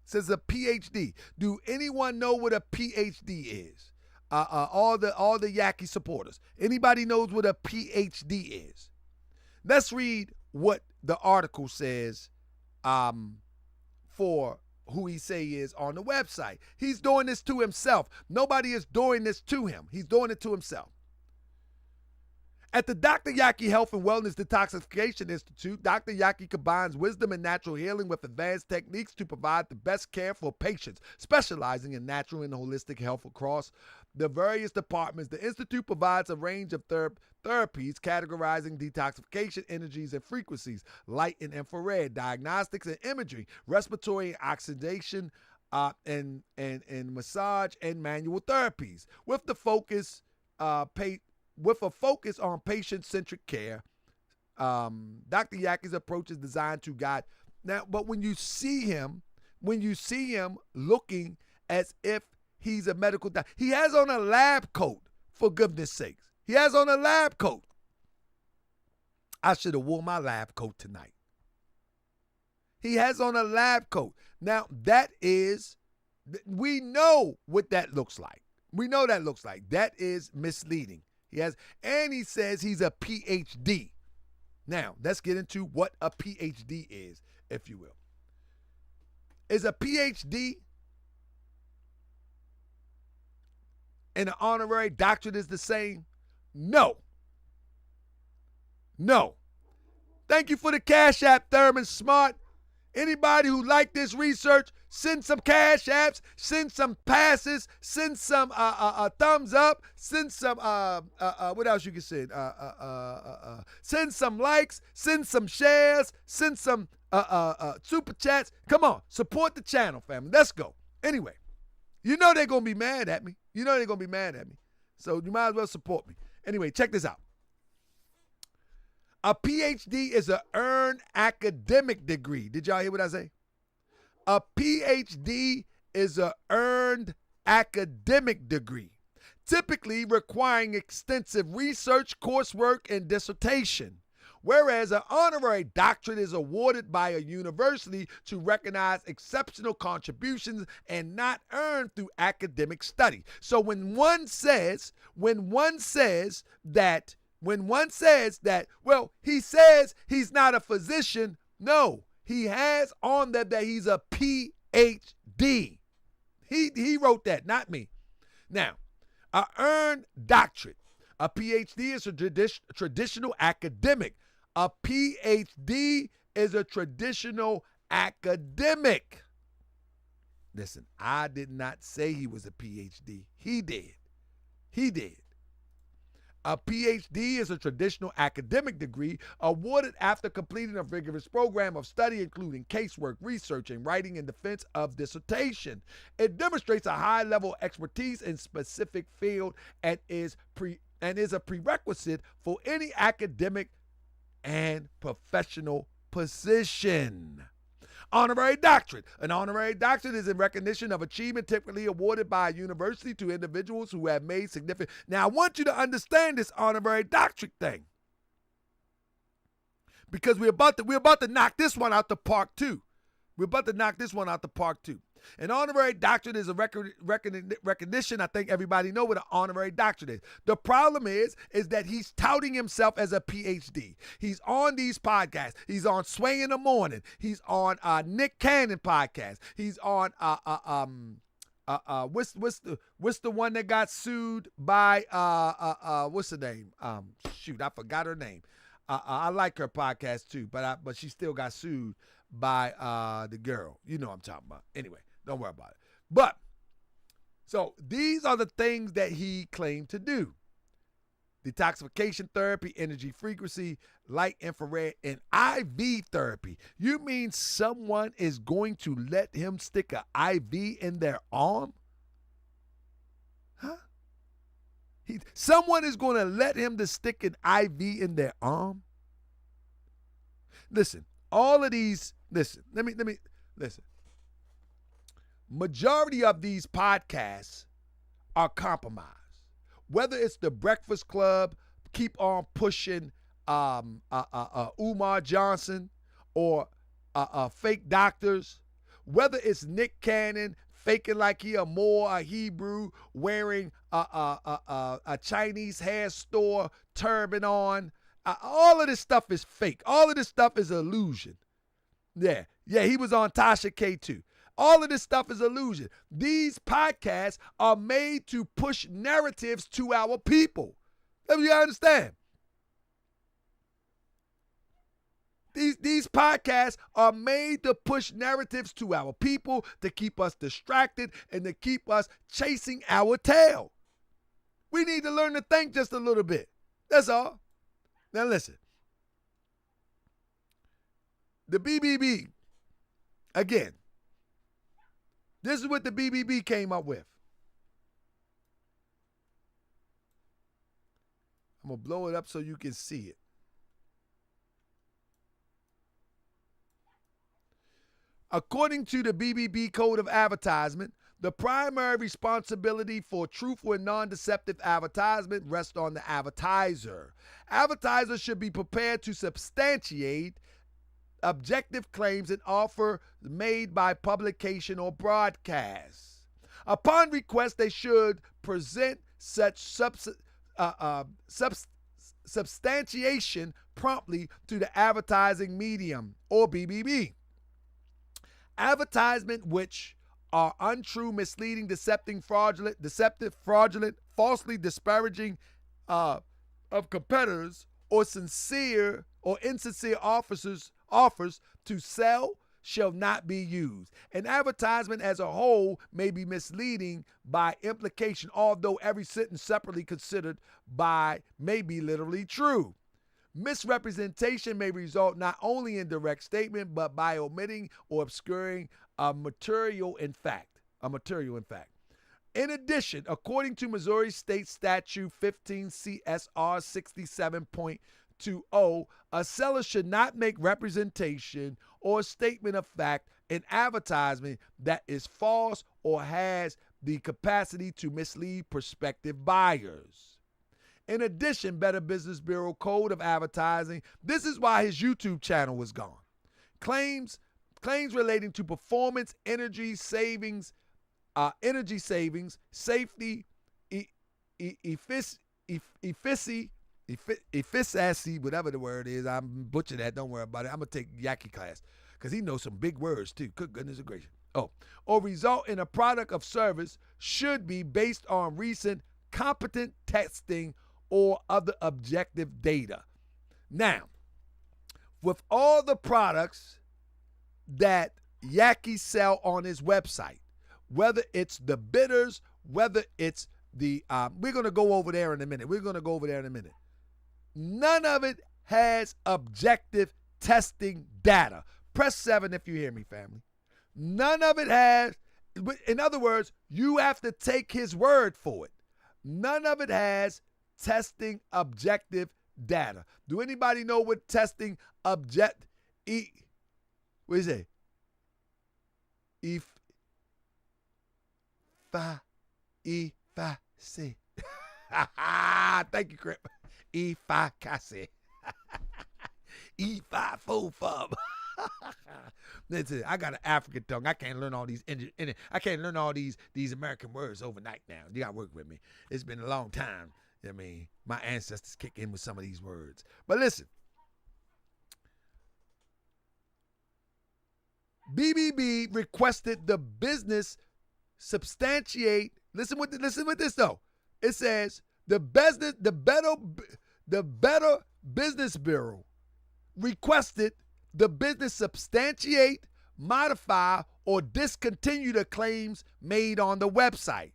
says a PhD. Do anyone know what a PhD is? All the YAHKI supporters. Anybody knows what a PhD is? Let's read what the article says for who he say he is on the website. He's doing this to himself. Nobody is doing this to him. He's doing it to himself. At the Dr. Yah'ki Health and Wellness Detoxification Institute, Dr. Yah'ki combines wisdom and natural healing with advanced techniques to provide the best care for patients, specializing in natural and holistic health across the various departments. The Institute provides a range of therapies categorizing detoxification, energies, and frequencies, light and infrared, diagnostics and imagery, respiratory and oxidation, and massage and manual therapies, with the focus with a focus on patient-centric care. Dr. Yah'ki's approach is designed to guide. Now, but when you see him looking as if he's a medical doctor, he has on a lab coat, for goodness sakes. He has on a lab coat. I should have worn my lab coat tonight. He has on a lab coat. Now, we know what that looks like. We know that looks like. That is misleading. And he says he's a PhD. Now, let's get into what a PhD is, if you will. Is a PhD and an honorary doctorate is the same? No. No. Thank you for the Cash App, Thurman Smart. Anybody who like this research, send some Cash Apps, send some passes, send some thumbs up, send some what else you can send? Send some likes, send some shares, send some super chats. Come on, support the channel, family. Let's go. Anyway, you know they're gonna be mad at me. So you might as well support me. Anyway, check this out. A PhD is an earned academic degree. Did y'all hear what I say? A PhD is an earned academic degree, typically requiring extensive research, coursework, and dissertation, whereas an honorary doctorate is awarded by a university to recognize exceptional contributions and not earned through academic study. So when one says that, well, he says he's not a physician. No, he has on that he's a PhD. He wrote that, not me. Now, an earned doctorate. A PhD is a traditional academic. A PhD is a traditional academic. Listen, I did not say he was a PhD. He did. A PhD is a traditional academic degree awarded after completing a rigorous program of study, including casework, research, and writing in defense of dissertation. It demonstrates a high level of expertise in specific field and is a prerequisite for any academic and professional position. Honorary doctorate. An honorary doctorate is in recognition of achievement typically awarded by a university to individuals who have made significant. Now, I want you to understand this honorary doctorate thing, because we're about to knock this one out the park too. An honorary doctorate is a recognition. I think everybody know what an honorary doctorate is. The problem is that he's touting himself as a PhD. He's on these podcasts. He's on Sway in the Morning. He's on Nick Cannon podcast. He's on what's the one that got sued by what's the name? Shoot, I forgot her name. I like her podcast too, but she still got sued by the girl. You know what I'm talking about. Anyway, don't worry about it. But, so these are the things that he claimed to do. Detoxification therapy, energy frequency, light, infrared, and IV therapy. You mean someone is going to let him stick an IV in their arm? Someone is going to let him to stick an IV in their arm? Listen, all of these, listen. Majority of these podcasts are compromised. Whether it's the Breakfast Club, keep on pushing Umar Johnson, or fake doctors, whether it's Nick Cannon faking like he a Moor, a Hebrew, wearing a Chinese hair store turban on, all of this stuff is fake. All of this stuff is illusion. Yeah, he was on Tasha K too. All of this stuff is illusion. These podcasts are made to push narratives to our people. Let me understand. These podcasts are made to push narratives to our people, to keep us distracted and to keep us chasing our tail. We need to learn to think just a little bit. That's all. Now listen. The BBB, again, this is what the BBB came up with. I'm going to blow it up so you can see it. According to the BBB Code of Advertisement, the primary responsibility for truthful and non-deceptive advertisement rests on the advertiser. Advertisers should be prepared to substantiate objective claims and offer made by publication or broadcast. Upon request, they should present such substantiation promptly to the advertising medium or BBB. Advertisement which are untrue, misleading, deceptive, fraudulent, falsely disparaging of competitors, or sincere or insincere offers to sell shall not be used. An advertisement as a whole may be misleading by implication, although every sentence separately considered may be literally true. Misrepresentation may result not only in direct statement, but by omitting or obscuring a material in fact. In addition, according to Missouri State Statute 15 CSR 67.20, a seller should not make representation or statement of fact in advertisement that is false or has the capacity to mislead prospective buyers. In addition, Better Business Bureau Code of Advertising, this is why his YouTube channel was gone. Claims relating to performance, energy savings, safety, efficacy, whatever the word is. I'm butchering that. Don't worry about it. I'm going to take YAHKI class because he knows some big words too. Good goodness gracious. Or result in a product of service should be based on recent competent testing or other objective data. Now, with all the products that YAHKI sell on his website, whether it's the bitters, whether it's the, we're going to go over there in a minute. None of it has objective testing data. Press 7 if you hear me, family. None of it has, in other words, you have to take his word for it. None of it has testing objective data. Do anybody know what testing what is it? Efficacy. Thank you, Crip. Efficacy. E545. That's it. I got an African tongue. I can't learn all these these American words overnight now. You got to work with me. It's been a long time. I mean, my ancestors kick in with some of these words. But listen. BBB requested the business substantiate. Listen with this though. It says the Better Business Bureau requested the business substantiate, modify, or discontinue the claims made on the website.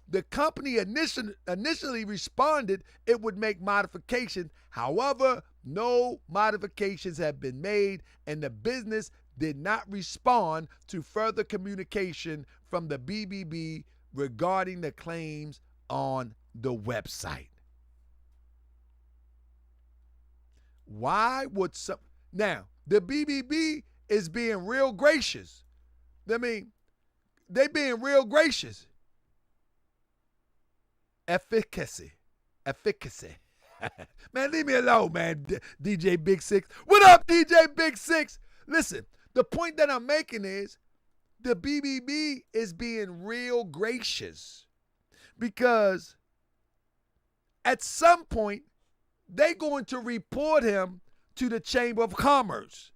The company initially responded it would make modifications. However, no modifications have been made, and the business did not respond to further communication from the BBB regarding the claims on the website. Why would some... Now, the BBB is being real gracious. I mean, they being real gracious. Efficacy. Man, leave me alone, man, DJ Big Six. What up, DJ Big Six? Listen, the point that I'm making is the BBB is being real gracious because at some point, they're going to report him to the Chamber of Commerce.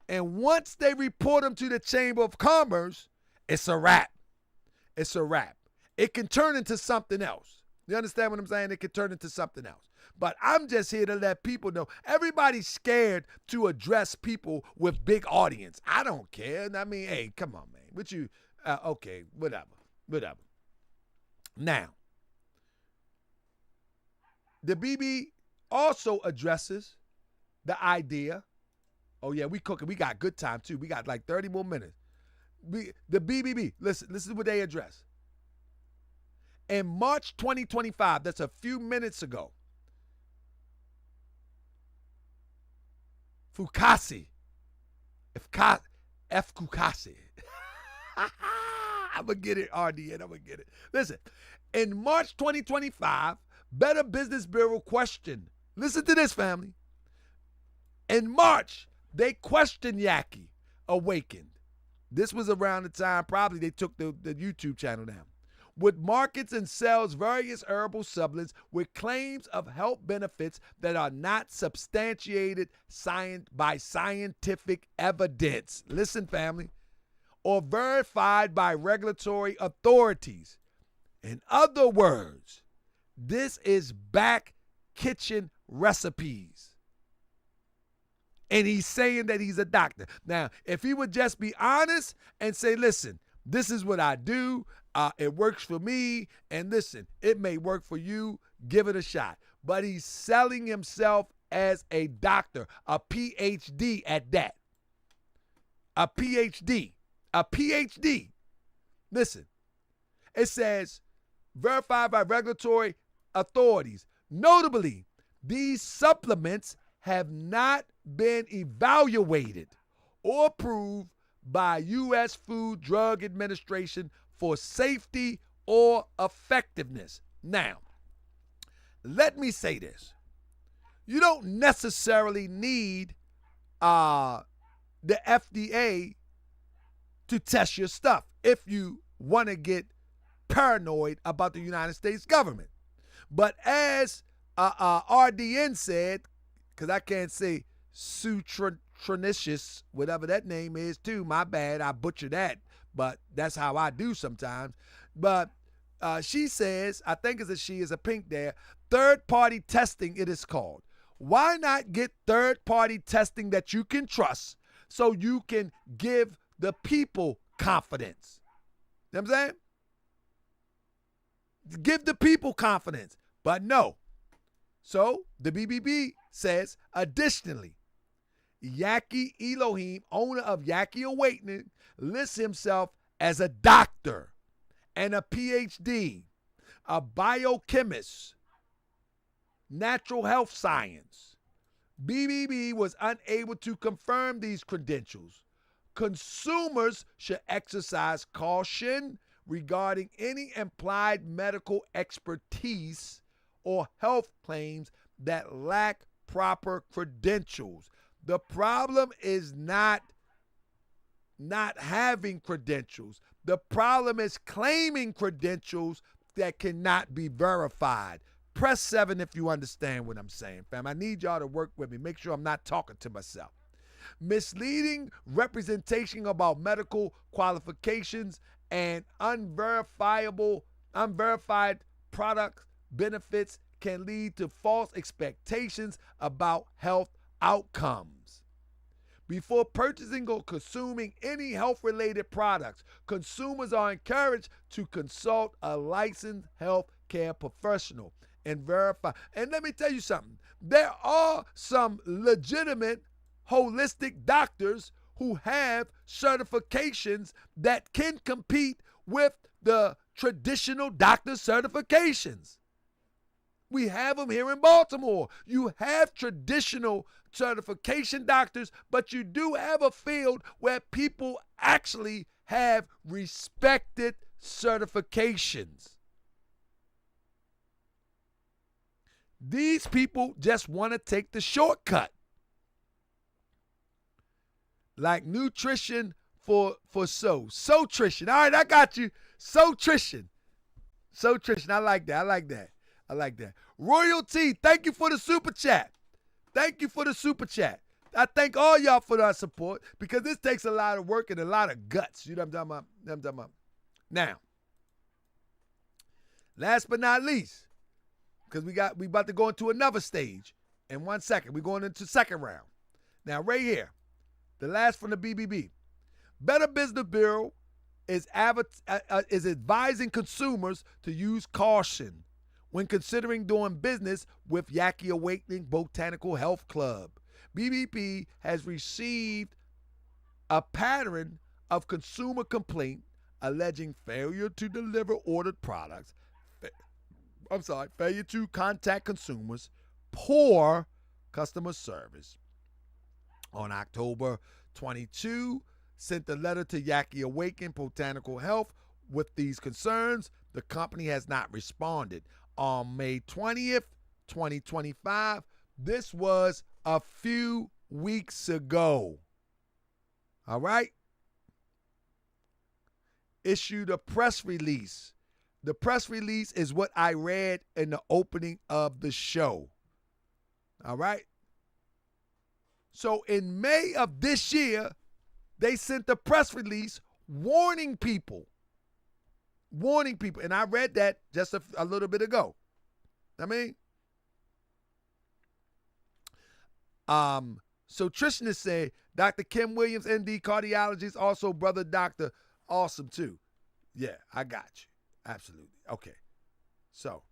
And once they report him to the Chamber of Commerce, it's a wrap. It's a wrap. It can turn into something else. You understand what I'm saying? It can turn into something else. But I'm just here to let people know. Everybody's scared to address people with big audience. I don't care. I mean, hey, come on, man. What you, okay, whatever. Now, the BB also addresses the idea. Oh, yeah, we cooking. We got good time, too. We got like 30 more minutes. The BBB, listen, this is what they address. In March 2025, that's a few minutes ago, Fukasi, Fukasi. I'm going to get it, RDN, I'm going to get it. Listen, in March 2025, Better Business Bureau questioned, listen to this, family. In March, they questioned YAHKI, Awakened. This was around the time probably they took the YouTube channel down. With markets and sells various herbal supplements with claims of health benefits that are not substantiated by scientific evidence. Listen, family. Or verified by regulatory authorities. In other words, this is back kitchen recipes. And he's saying that he's a doctor. Now, if he would just be honest and say, listen, this is what I do. It works for me. And listen, it may work for you. Give it a shot. But he's selling himself as a doctor, a PhD at that. A PhD. Listen, it says verified by regulatory authorities. Notably, these supplements have not been evaluated or approved by U.S. Food Drug Administration for safety or effectiveness. Now, let me say this. You don't necessarily need the FDA to test your stuff if you want to get paranoid about the United States government. But as RDN said, because I can't say Sutranicious, whatever that name is too, my bad, I butcher that, but that's how I do sometimes. But she says, I think it's a she, is a pink there, third-party testing it is called. Why not get third-party testing that you can trust so you can give the people confidence? You know what I'm saying? Give the people confidence. But no. So the BBB says, additionally, YAHKI Elohim, owner of YAHKI Awakening, lists himself as a doctor and a PhD, a biochemist, natural health science. BBB was unable to confirm these credentials. Consumers should exercise caution regarding any implied medical expertise or health claims that lack proper credentials. The problem is not having credentials. The problem is claiming credentials that cannot be verified. Press 7 if you understand what I'm saying, fam. I need y'all to work with me. Make sure I'm not talking to myself. Misleading representation about medical qualifications and unverified product benefits can lead to false expectations about health outcomes. Before purchasing or consuming any health-related products, consumers are encouraged to consult a licensed healthcare professional and verify. And let me tell you something. There are some legitimate holistic doctors who have certifications that can compete with the traditional doctor certifications. We have them here in Baltimore. You have traditional certification doctors, but you do have a field where people actually have respected certifications. These people just want to take the shortcut. Like nutrition for Sotrition. All right, I got you. Sotrition. I like that. Royalty, thank you for the super chat. I thank all y'all for our support because this takes a lot of work and a lot of guts. You know what I'm talking about? Now, last but not least, because we about to go into another stage in 1 second. We're going into second round. Now, right here, the last from the BBB. Better Business Bureau is advising consumers to use caution when considering doing business with YAHKI Awakening Botanical Health Club. BBB has received a pattern of consumer complaint alleging failure to deliver ordered products. Failure to contact consumers, poor customer service. On October 22, sent a letter to YAHKI Awakening Botanical Health with these concerns. The company has not responded. On May 20th, 2025, this was a few weeks ago. All right? Issued a press release. The press release is what I read in the opening of the show. All right? So in May of this year, they sent a press release warning people. And I read that just a little bit ago. So Trishna said, Dr. Kim Williams, ND, cardiologist, also brother doctor, awesome too. Yeah, I got you. Absolutely. Okay. So,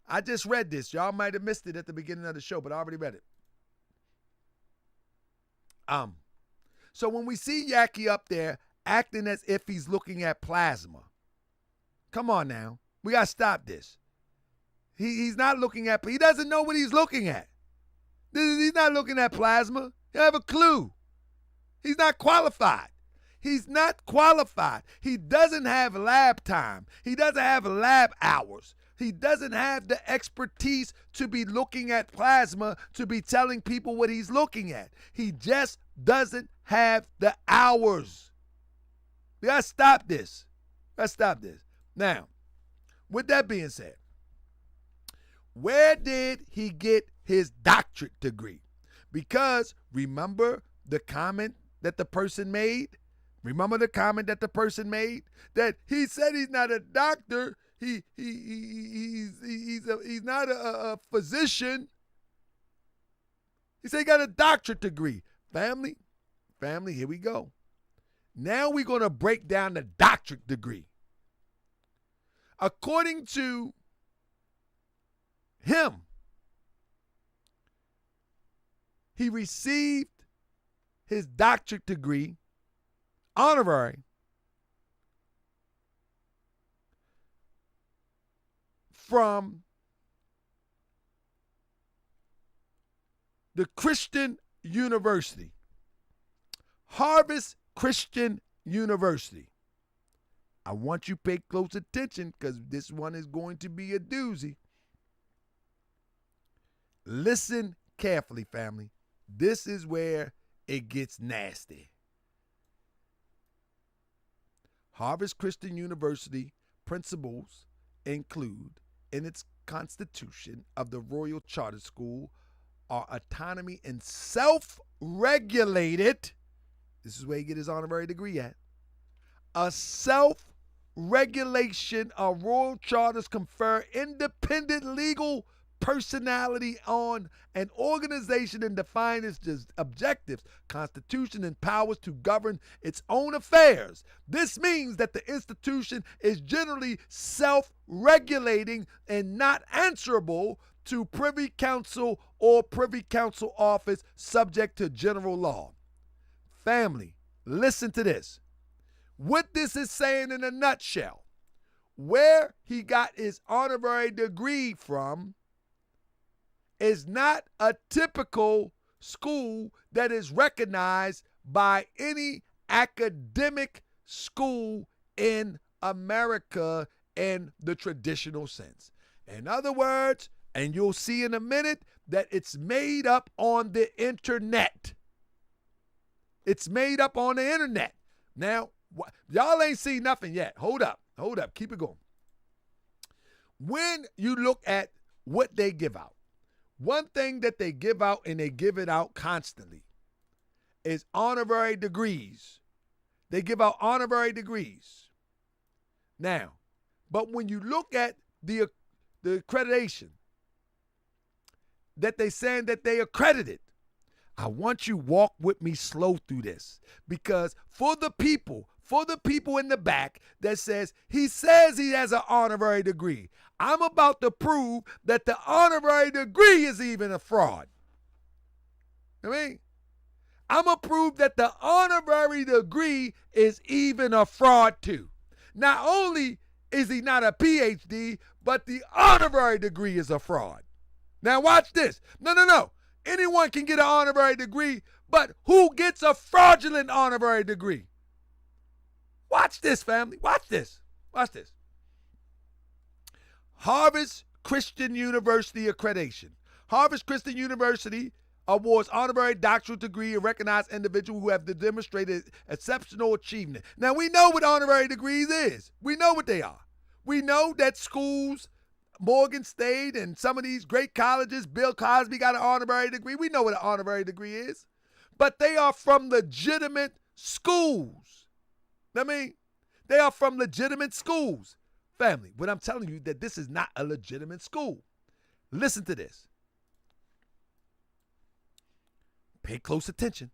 I just read this. Y'all might have missed it at the beginning of the show, but I already read it. So when we see YAHKI up there acting as if he's looking at plasma, come on now. We got to stop this. He's not looking at, he doesn't know what he's looking at. He's not looking at plasma. He doesn't have a clue. He's not qualified. He doesn't have lab time. He doesn't have lab hours. He doesn't have the expertise to be looking at plasma, to be telling people what he's looking at. He just doesn't have the hours. We got to stop this. Now, with that being said, where did he get his doctorate degree? Because remember the comment that the person made? That he said he's not a doctor. He's not a physician. He said he got a doctorate degree. Family, here we go. Now we're going to break down the doctorate degree. According to him, he received his doctorate degree, honorary, from the Christian University, Harvest Christian University. I want you to pay close attention because this one is going to be a doozy. Listen carefully, family. This is where it gets nasty. Harvest Christian University principles include in its constitution of the Royal Charter School are autonomy and self-regulated. This is where he get his honorary degree at. A self-regulation of royal charters confer independent legal personality on an organization and define its objectives, constitution, and powers to govern its own affairs. This means that the institution is generally self-regulating and not answerable to Privy Council or Privy Council office subject to general law. Family, listen to this. what this is saying in a nutshell, where he got his honorary degree from is not a typical school that is recognized by any academic school in America in the traditional sense. In other words, and you'll see in a minute that it's made up on the internet. It's made up on the internet. Now, y'all ain't seen nothing yet. Hold up. Keep it going. When you look at what they give out, one thing that they give out, and they give it out constantly, is honorary degrees. They give out honorary degrees. Now, but when you look at the accreditation that they saying that they accredited, I want you walk with me slow through this, because for the people in the back that says he has an honorary degree, I'm about to prove that the honorary degree is even a fraud. I mean, I'm going to prove that the honorary degree is even a fraud too. Not only is he not a PhD, but the honorary degree is a fraud. Now watch this. No. Anyone can get an honorary degree, but who gets a fraudulent honorary degree? Watch this, family. Watch this. Harvard Christian University accreditation. Harvard Christian University awards honorary doctoral degree and recognized individuals who have demonstrated exceptional achievement. Now, we know what honorary degrees is. We know what they are. We know that schools, Morgan State and some of these great colleges, Bill Cosby got an honorary degree. We know what an honorary degree is. But they are from legitimate schools. I mean, they are from legitimate schools. Family, but I'm telling you that this is not a legitimate school. Listen to this. Pay close attention.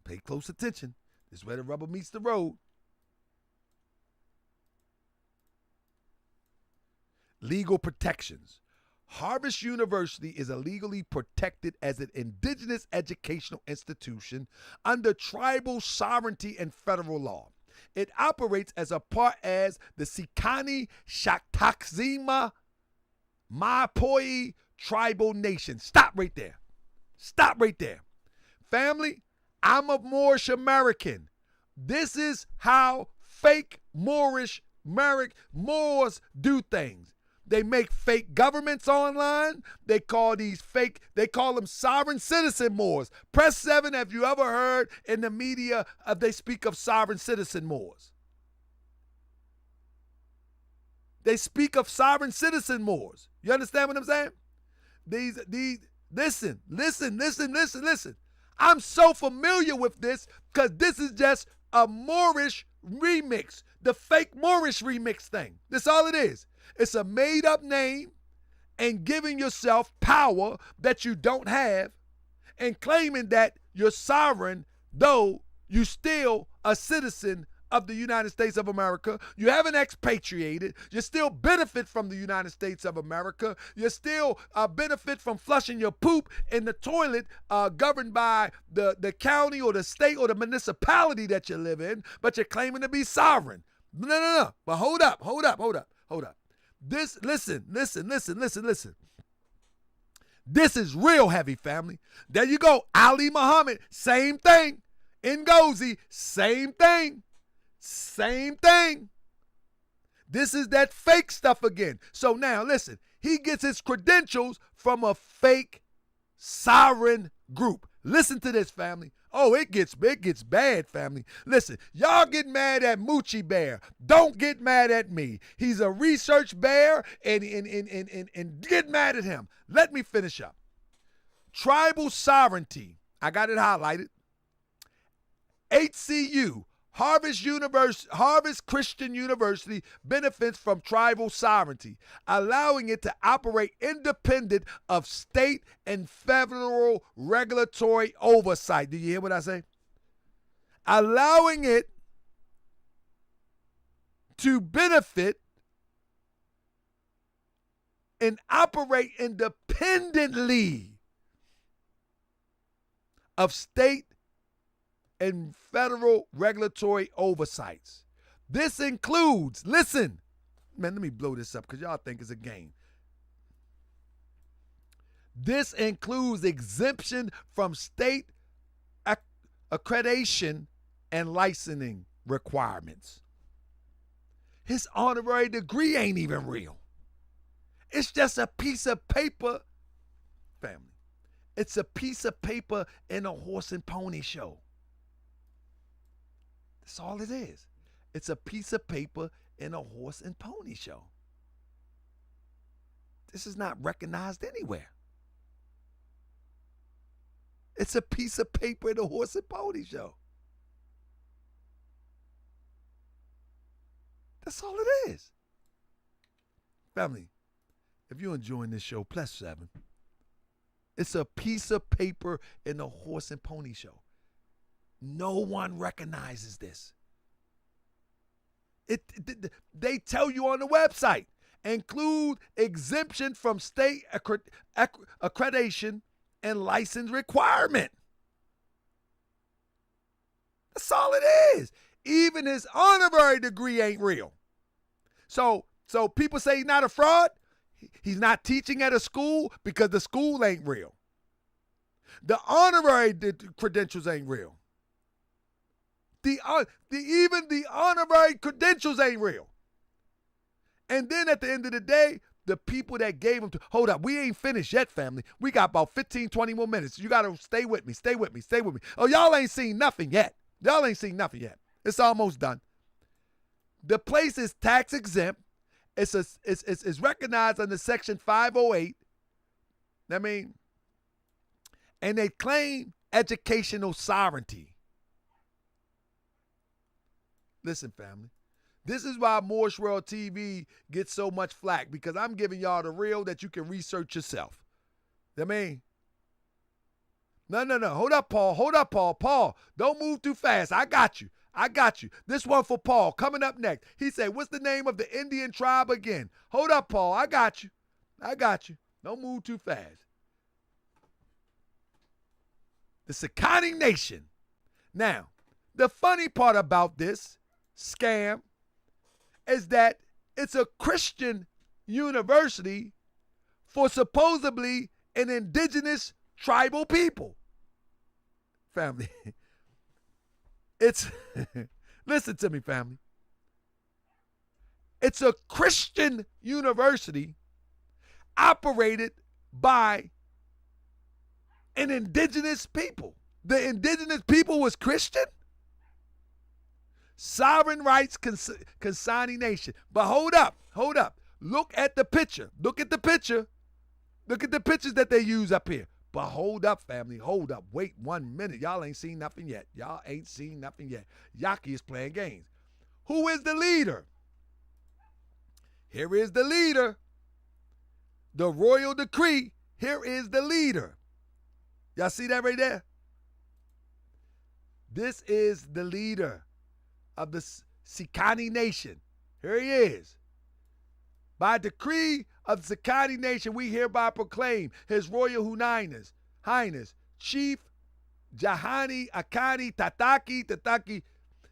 This is where the rubber meets the road. Legal protections. Harvard University is a legally protected as an indigenous educational institution under tribal sovereignty and federal law. It operates as a part as the Sikani Shaktaxima Mapoi tribal nation. Stop right there. Family, I'm a Moorish American. This is how fake Moorish Moors do things. They make fake governments online. They call them sovereign citizen Moors. Press 7, have you ever heard in the media they speak of sovereign citizen Moors? They speak of sovereign citizen Moors. You understand what I'm saying? Listen. I'm so familiar with this because this is just a Moorish remix, the fake Moorish remix thing. That's all it is. It's a made-up name and giving yourself power that you don't have and claiming that you're sovereign, though you still a citizen of the United States of America. You haven't expatriated. You still benefit from the United States of America. You still benefit from flushing your poop in the toilet governed by the county or the state or the municipality that you live in, but you're claiming to be sovereign. No. But hold up. Listen. This is real heavy, family. There you go. Ali Muhammad, same thing. Ngozi, same thing. This is that fake stuff again. So now, listen. He gets his credentials from a fake sovereign group. Listen to this, family. Oh, it gets bad, family. Listen, y'all get mad at Moochie Bear. Don't get mad at me. He's a research bear, and get mad at him. Let me finish up. Tribal sovereignty. I got it highlighted. HCU, Harvard Christian University, benefits from tribal sovereignty, allowing it to operate independent of state and federal regulatory oversight. Do you hear what I say? Allowing it to benefit and operate independently of state and federal regulatory oversights. This includes, listen, man, let me blow this up because y'all think it's a game. This includes exemption from state accreditation and licensing requirements. His honorary degree ain't even real. It's just a piece of paper, family. It's a piece of paper in a horse and pony show. That's all it is. It's a piece of paper in a horse and pony show. This is not recognized anywhere. It's a piece of paper in a horse and pony show. That's all it is. Family, if you're enjoying this show, +7. It's a piece of paper in a horse and pony show. No one recognizes this. They tell you on the website, include exemption from state accreditation and license requirement. That's all it is. Even his honorary degree ain't real. So people say he's not a fraud. He's not teaching at a school because the school ain't real. The honorary credentials ain't real. Even the honorary credentials ain't real. And then at the end of the day, the people that gave him to, hold up, we ain't finished yet, family. We got about 15, 20 more minutes. You got to stay with me, stay with me, stay with me. Oh, y'all ain't seen nothing yet. Y'all ain't seen nothing yet. It's almost done. The place is tax exempt. It's recognized under Section 508. I mean, and they claim educational sovereignty. Listen, family. This is why Moorish World TV gets so much flack, because I'm giving y'all the real that you can research yourself. I mean, no. Hold up, Paul. Paul, don't move too fast. I got you. This one for Paul. Coming up next. He said, what's the name of the Indian tribe again? Hold up, Paul. I got you. Don't move too fast. The Sakani Nation. Now, the funny part about this scam is that it's a Christian university for supposedly an indigenous tribal people. Family. It's, listen to me, family. It's a Christian university operated by an indigenous people. The indigenous people was Christian? Sovereign rights consigning nation. But hold up. Look at the picture. Look at the pictures that they use up here. But hold up, family. Hold up. Wait 1 minute. Y'all ain't seen nothing yet. Yah'ki is playing games. Who is the leader? Here is the leader. The royal decree. Here is the leader. Y'all see that right there? This is the leader of the Sakani Nation. Here he is. By decree of the Sakani Nation, we hereby proclaim His Royal Highness, Chief Jahani Akani Tataki,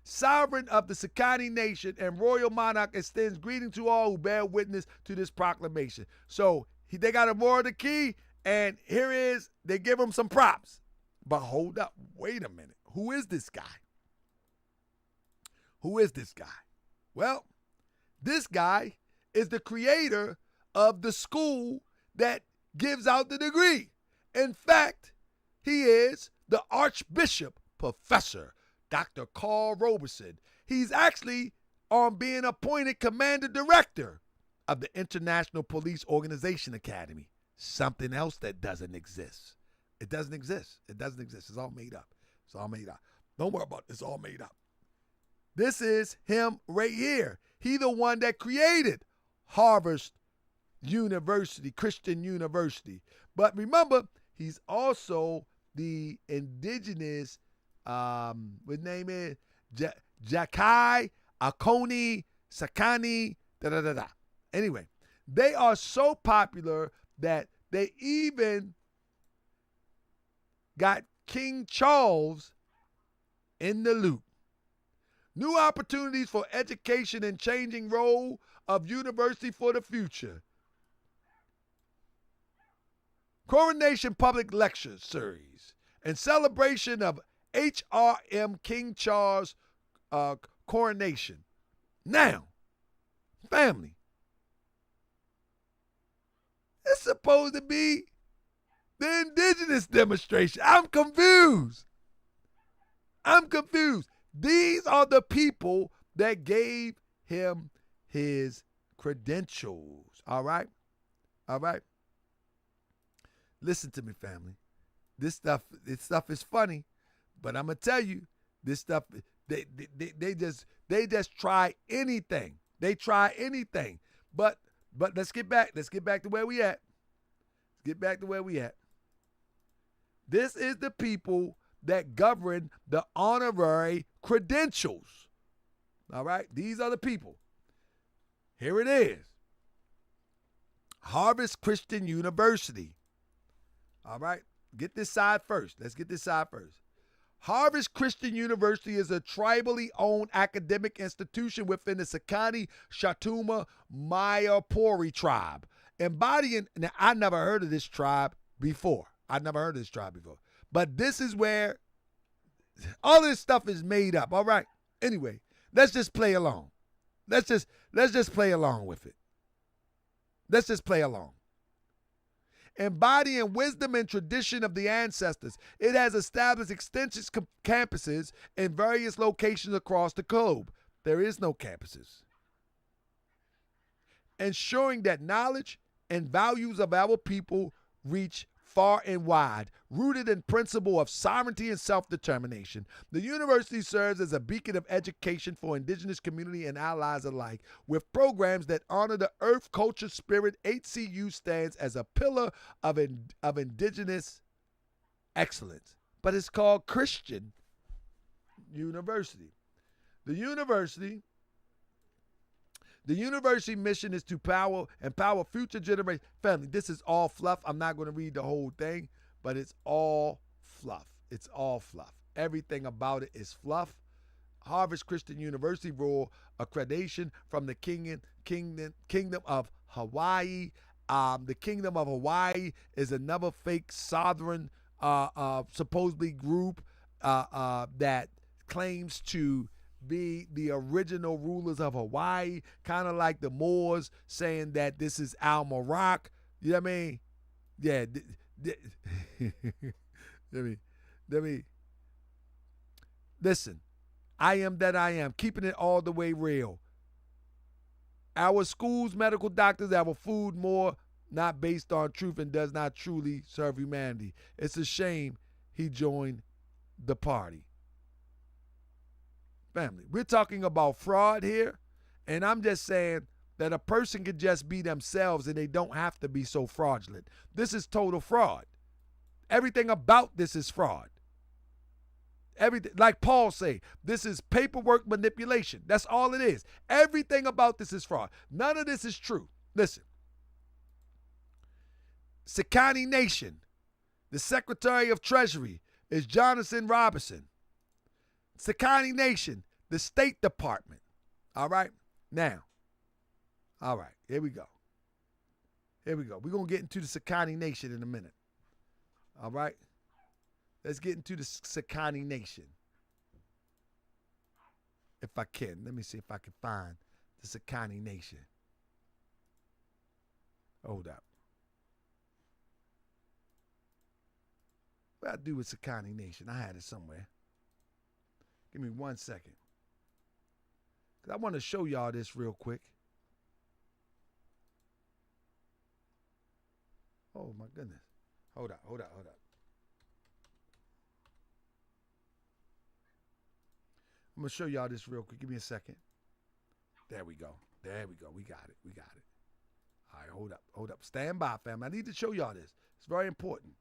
Sovereign of the Sakani Nation and Royal Monarch, extends greeting to all who bear witness to this proclamation. So they got a royal decree, and here is, they give him some props. But hold up, wait a minute. Who is this guy? Well, this guy is the creator of the school that gives out the degree. In fact, he is the Archbishop Professor Dr. Carl Roberson. He's actually on being appointed Commander Director of the International Police Organization Academy. Something else that doesn't exist. It doesn't exist. It's all made up. Don't worry about it. It's all made up. This is him right here. He the one that created Harvard University, Christian University. But remember, he's also the indigenous, his name is Yah'ki, Akoni, Sakani, da-da-da-da. Anyway, they are so popular that they even got King Charles in the loop. New opportunities for education and changing role of university for the future. Coronation Public Lecture Series in celebration of HRM King Charles coronation. Now, family, it's supposed to be the indigenous demonstration. I'm confused. These are the people that gave him his credentials. All right? Listen to me, family. This stuff is funny, but I'm gonna tell you, this stuff, they just try anything. They try anything. But let's get back to where we at. This is the people that govern the honorary credentials. All right? These are the people. Here it is. Harvest Christian University. All right? Get this side first. Let's get this side first. Harvest Christian University is a tribally owned academic institution within the Sakani Shatuma Mayapuri tribe. Embodying, now I never heard of this tribe before. But this is where all this stuff is made up. All right. Anyway, let's just play along. Let's just play along with it. Let's just play along. Embodying wisdom and tradition of the ancestors, it has established extensive campuses in various locations across the globe. There is no campuses. Ensuring that knowledge and values of our people reach far and wide, rooted in principle of sovereignty and self-determination. The university serves as a beacon of education for indigenous community and allies alike. With programs that honor the earth, culture, spirit, HCU stands as a pillar of indigenous excellence. But it's called Christian University. The university mission is to empower future generations. Family, this is all fluff. I'm not going to read the whole thing, but it's all fluff. Everything about it is fluff. Harvest Christian University Royal accreditation from the Kingdom of Hawaii. The Kingdom of Hawaii is another fake sovereign, supposedly group that claims to be the original rulers of Hawaii, kind of like the Moors saying that this is Al-Marak. You know what I mean? Yeah. Let me. Listen, I am that I am, keeping it all the way real. Our schools, medical doctors, our food more not based on truth and does not truly serve humanity. It's a shame he joined the party. Family, we're talking about fraud here, and I'm just saying that a person could just be themselves and they don't have to be so fraudulent. This is total fraud. Everything about this is fraud. Everything, like Paul say, this is paperwork manipulation. That's all it is. Everything about this is fraud. None of this is true. Listen. Sakani Nation, the Secretary of Treasury is Jonathan Robinson. Sakani Nation, the State Department. All right? Now. All right. Here we go. We're going to get into the Sakani Nation in a minute. All right? Let's get into the Sakani Nation. If I can. Let me see if I can find the Sakani Nation. Hold up. What I do with Sakani Nation? I had it somewhere. Give me 1 second. Because I want to show y'all this real quick. Oh, my goodness. Hold up. I'm going to show y'all this real quick. Give me a second. There we go. We got it. All right, hold up. Stand by, fam. I need to show y'all this. It's very important.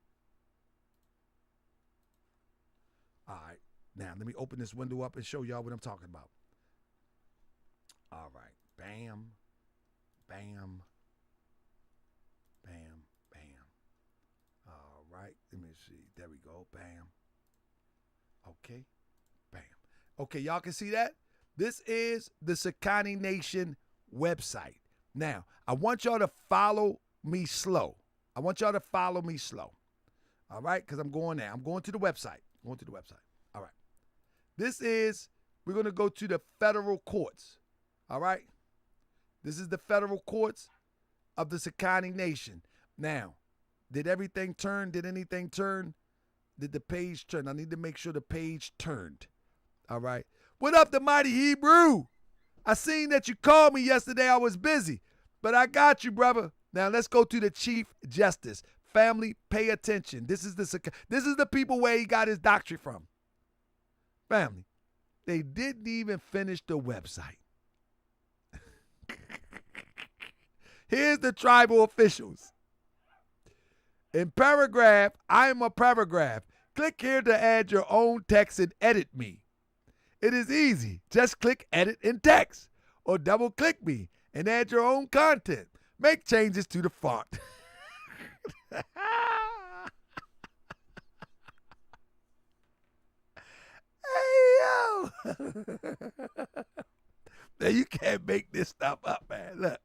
All right. Now, let me open this window up and show y'all what I'm talking about. All right. Bam. All right. Let me see. There we go. Bam. Okay. Bam. Okay, y'all can see that? This is the Sakani Nation website. Now, I want y'all to follow me slow. All right? Because I'm going there. I'm going to the website. All right. We're going to go to the federal courts. All right? This is the federal courts of the Sakani Nation. Now, did everything turn? Did anything turn? Did the page turn? I need to make sure the page turned. All right. What up, the mighty Hebrew? I seen that you called me yesterday. I was busy, but I got you, brother. Now let's go to the Chief Justice. Family, pay attention. This is the people where he got his doctorate from. Family, they didn't even finish the website. Here's the tribal officials. In paragraph, I am a paragraph. Click here to add your own text and edit me. It is easy. Just click edit in text or double click me and add your own content. Make changes to the font. Hey, yo. Now, you can't make this stuff up, man. Look.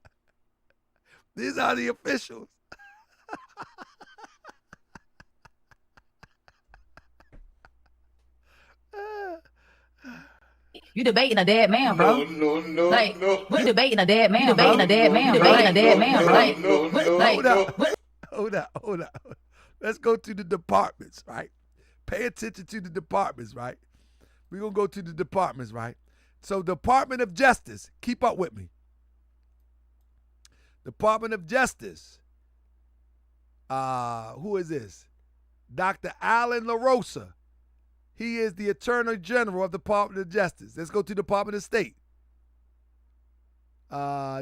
These are the officials. You debating a dead man, bro. No. Like, what debating a dead man, bro? Hold up. Let's go to the departments, right? Pay attention to the departments, right? We're going to go to the departments, right? So, Department of Justice, keep up with me. Department of Justice. Who is this? Dr. Alan LaRosa. He is the Attorney General of the Department of Justice. Let's go to Department of State.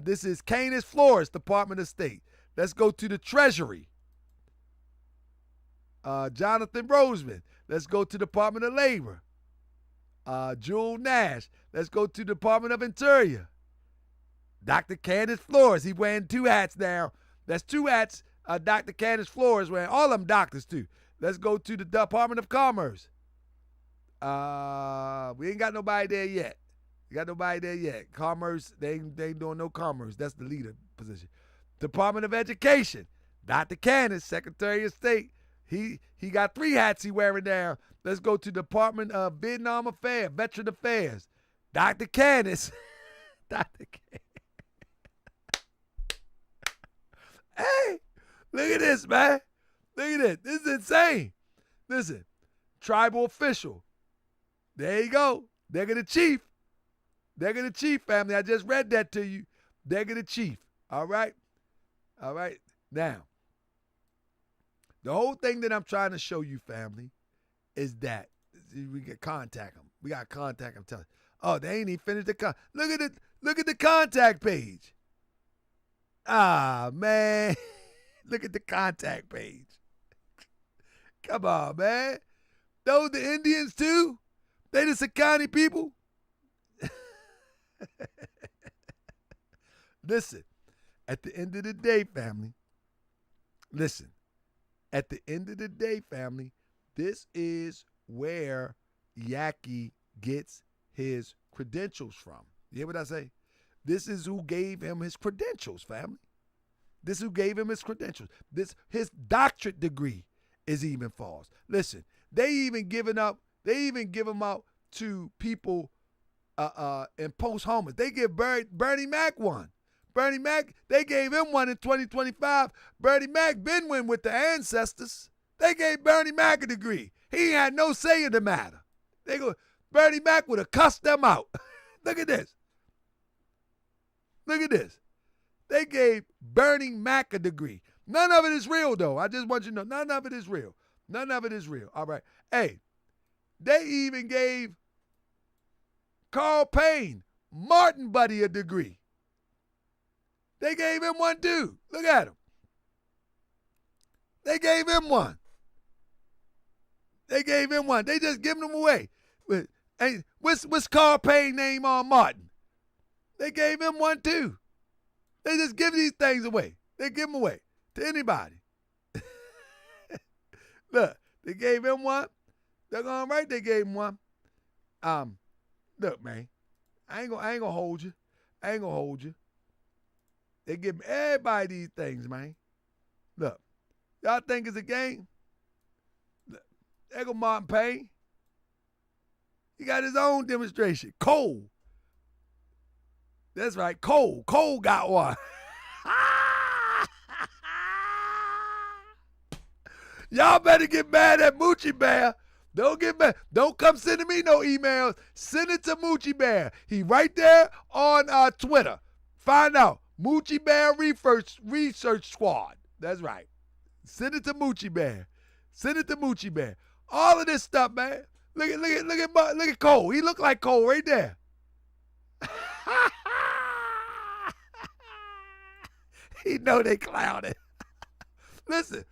This is Canis Flores, Department of State. Let's go to the Treasury. Jonathan Roseman. Let's go to Department of Labor. Jewel Nash. Let's go to Department of Interior. Dr. Candace Flores. He's wearing two hats now. That's two hats. Dr. Candace Flores wearing. All of them doctors, too. Let's go to the Department of Commerce. We ain't got nobody there yet. Commerce, they ain't doing no commerce. That's the leader position. Department of Education. Dr. Candace, Secretary of State. He got three hats he wearing now. Let's go to Department of Vietnam Affairs, Veteran Affairs. Dr. Candace. Dr. Candace. Hey, look at this, man. Look at this. This is insane. Listen, tribal official. There you go. They're the chief. Family. I just read that to you. They're the chief. All right? Now, the whole thing that I'm trying to show you, family, is that we can contact them. We got to contact them. Tell them, oh, they ain't even finished the Look at the contact page. Ah, man. Look at the contact page. Come on, man. Those the Indians, too? They the Sakani people? Listen, at the end of the day, family, this is where Yah'ki gets his credentials from. You hear what I say? This is who gave him his credentials, family. His doctorate degree is even false. Listen, they even give them out to people in posthumous. They give Bernie Mac one. Bernie Mac, they gave him one in 2025. Bernie Mac been win with the ancestors. They gave Bernie Mac a degree. He had no say in the matter. Bernie Mac would have cussed them out. Look at this. They gave Bernie Mac a degree. None of it is real, though. I just want you to know, none of it is real. All right. Hey, they even gave Carl Payne, Martin Buddy, a degree. They gave him one, too. Look at him. They gave him one. They just giving them away. Hey, what's Carl Payne's name on Martin? They gave him one, too. They just give these things away. They give them away to anybody. Look, they gave him one. They're going right. They gave him one. Look, man. I ain't gonna hold you. I ain't gonna hold you. They give everybody these things, man. Look, y'all think it's a game? Look, there go Martin Payne. He got his own demonstration. Cole. That's right, Cole. Cole got one. Y'all better get mad at Moochie Bear. Don't get mad. Don't come sending me no emails. Send it to Moochie Bear. He right there on Twitter. Find out. Moochie Bear Research Squad. That's right. Send it to Moochie Bear. Send it to Moochie Bear. All of this stuff, man. Look at Cole. He look like Cole right there. He know they clowned. Listen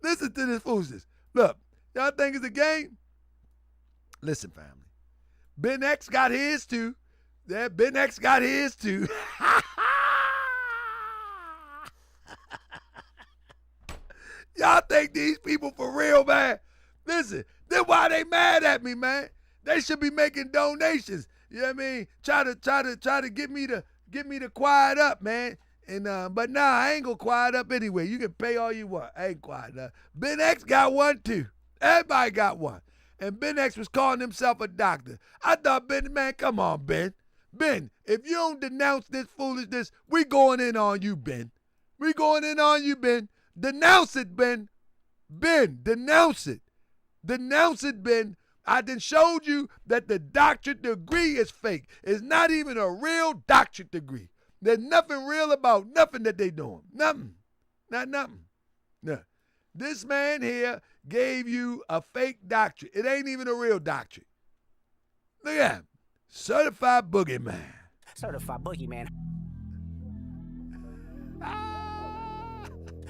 to this foolishness. Look, y'all think it's a game? Listen, family. Ben X got his too. Yeah, Ben X got his too. Y'all think these people for real, man? Listen, that's why they mad at me, man. They should be making donations. You know what I mean? Try to get me to quiet up, man. And but nah, I ain't gonna quiet up anyway. You can pay all you want. I ain't quiet up. Ben X got one too. Everybody got one. And Ben X was calling himself a doctor. I thought, Ben, man, come on, Ben. Ben, if you don't denounce this foolishness, we going in on you, Ben. We going in on you, Ben. Denounce it, Ben. Ben, denounce it. Denounce it, Ben. I done showed you that the doctorate degree is fake. It's not even a real doctorate degree. There's nothing real about nothing that they doing. Nothing. Not nothing. No. This man here gave you a fake doctorate. It ain't even a real doctorate. Look at him. Certified boogeyman. Certified boogeyman.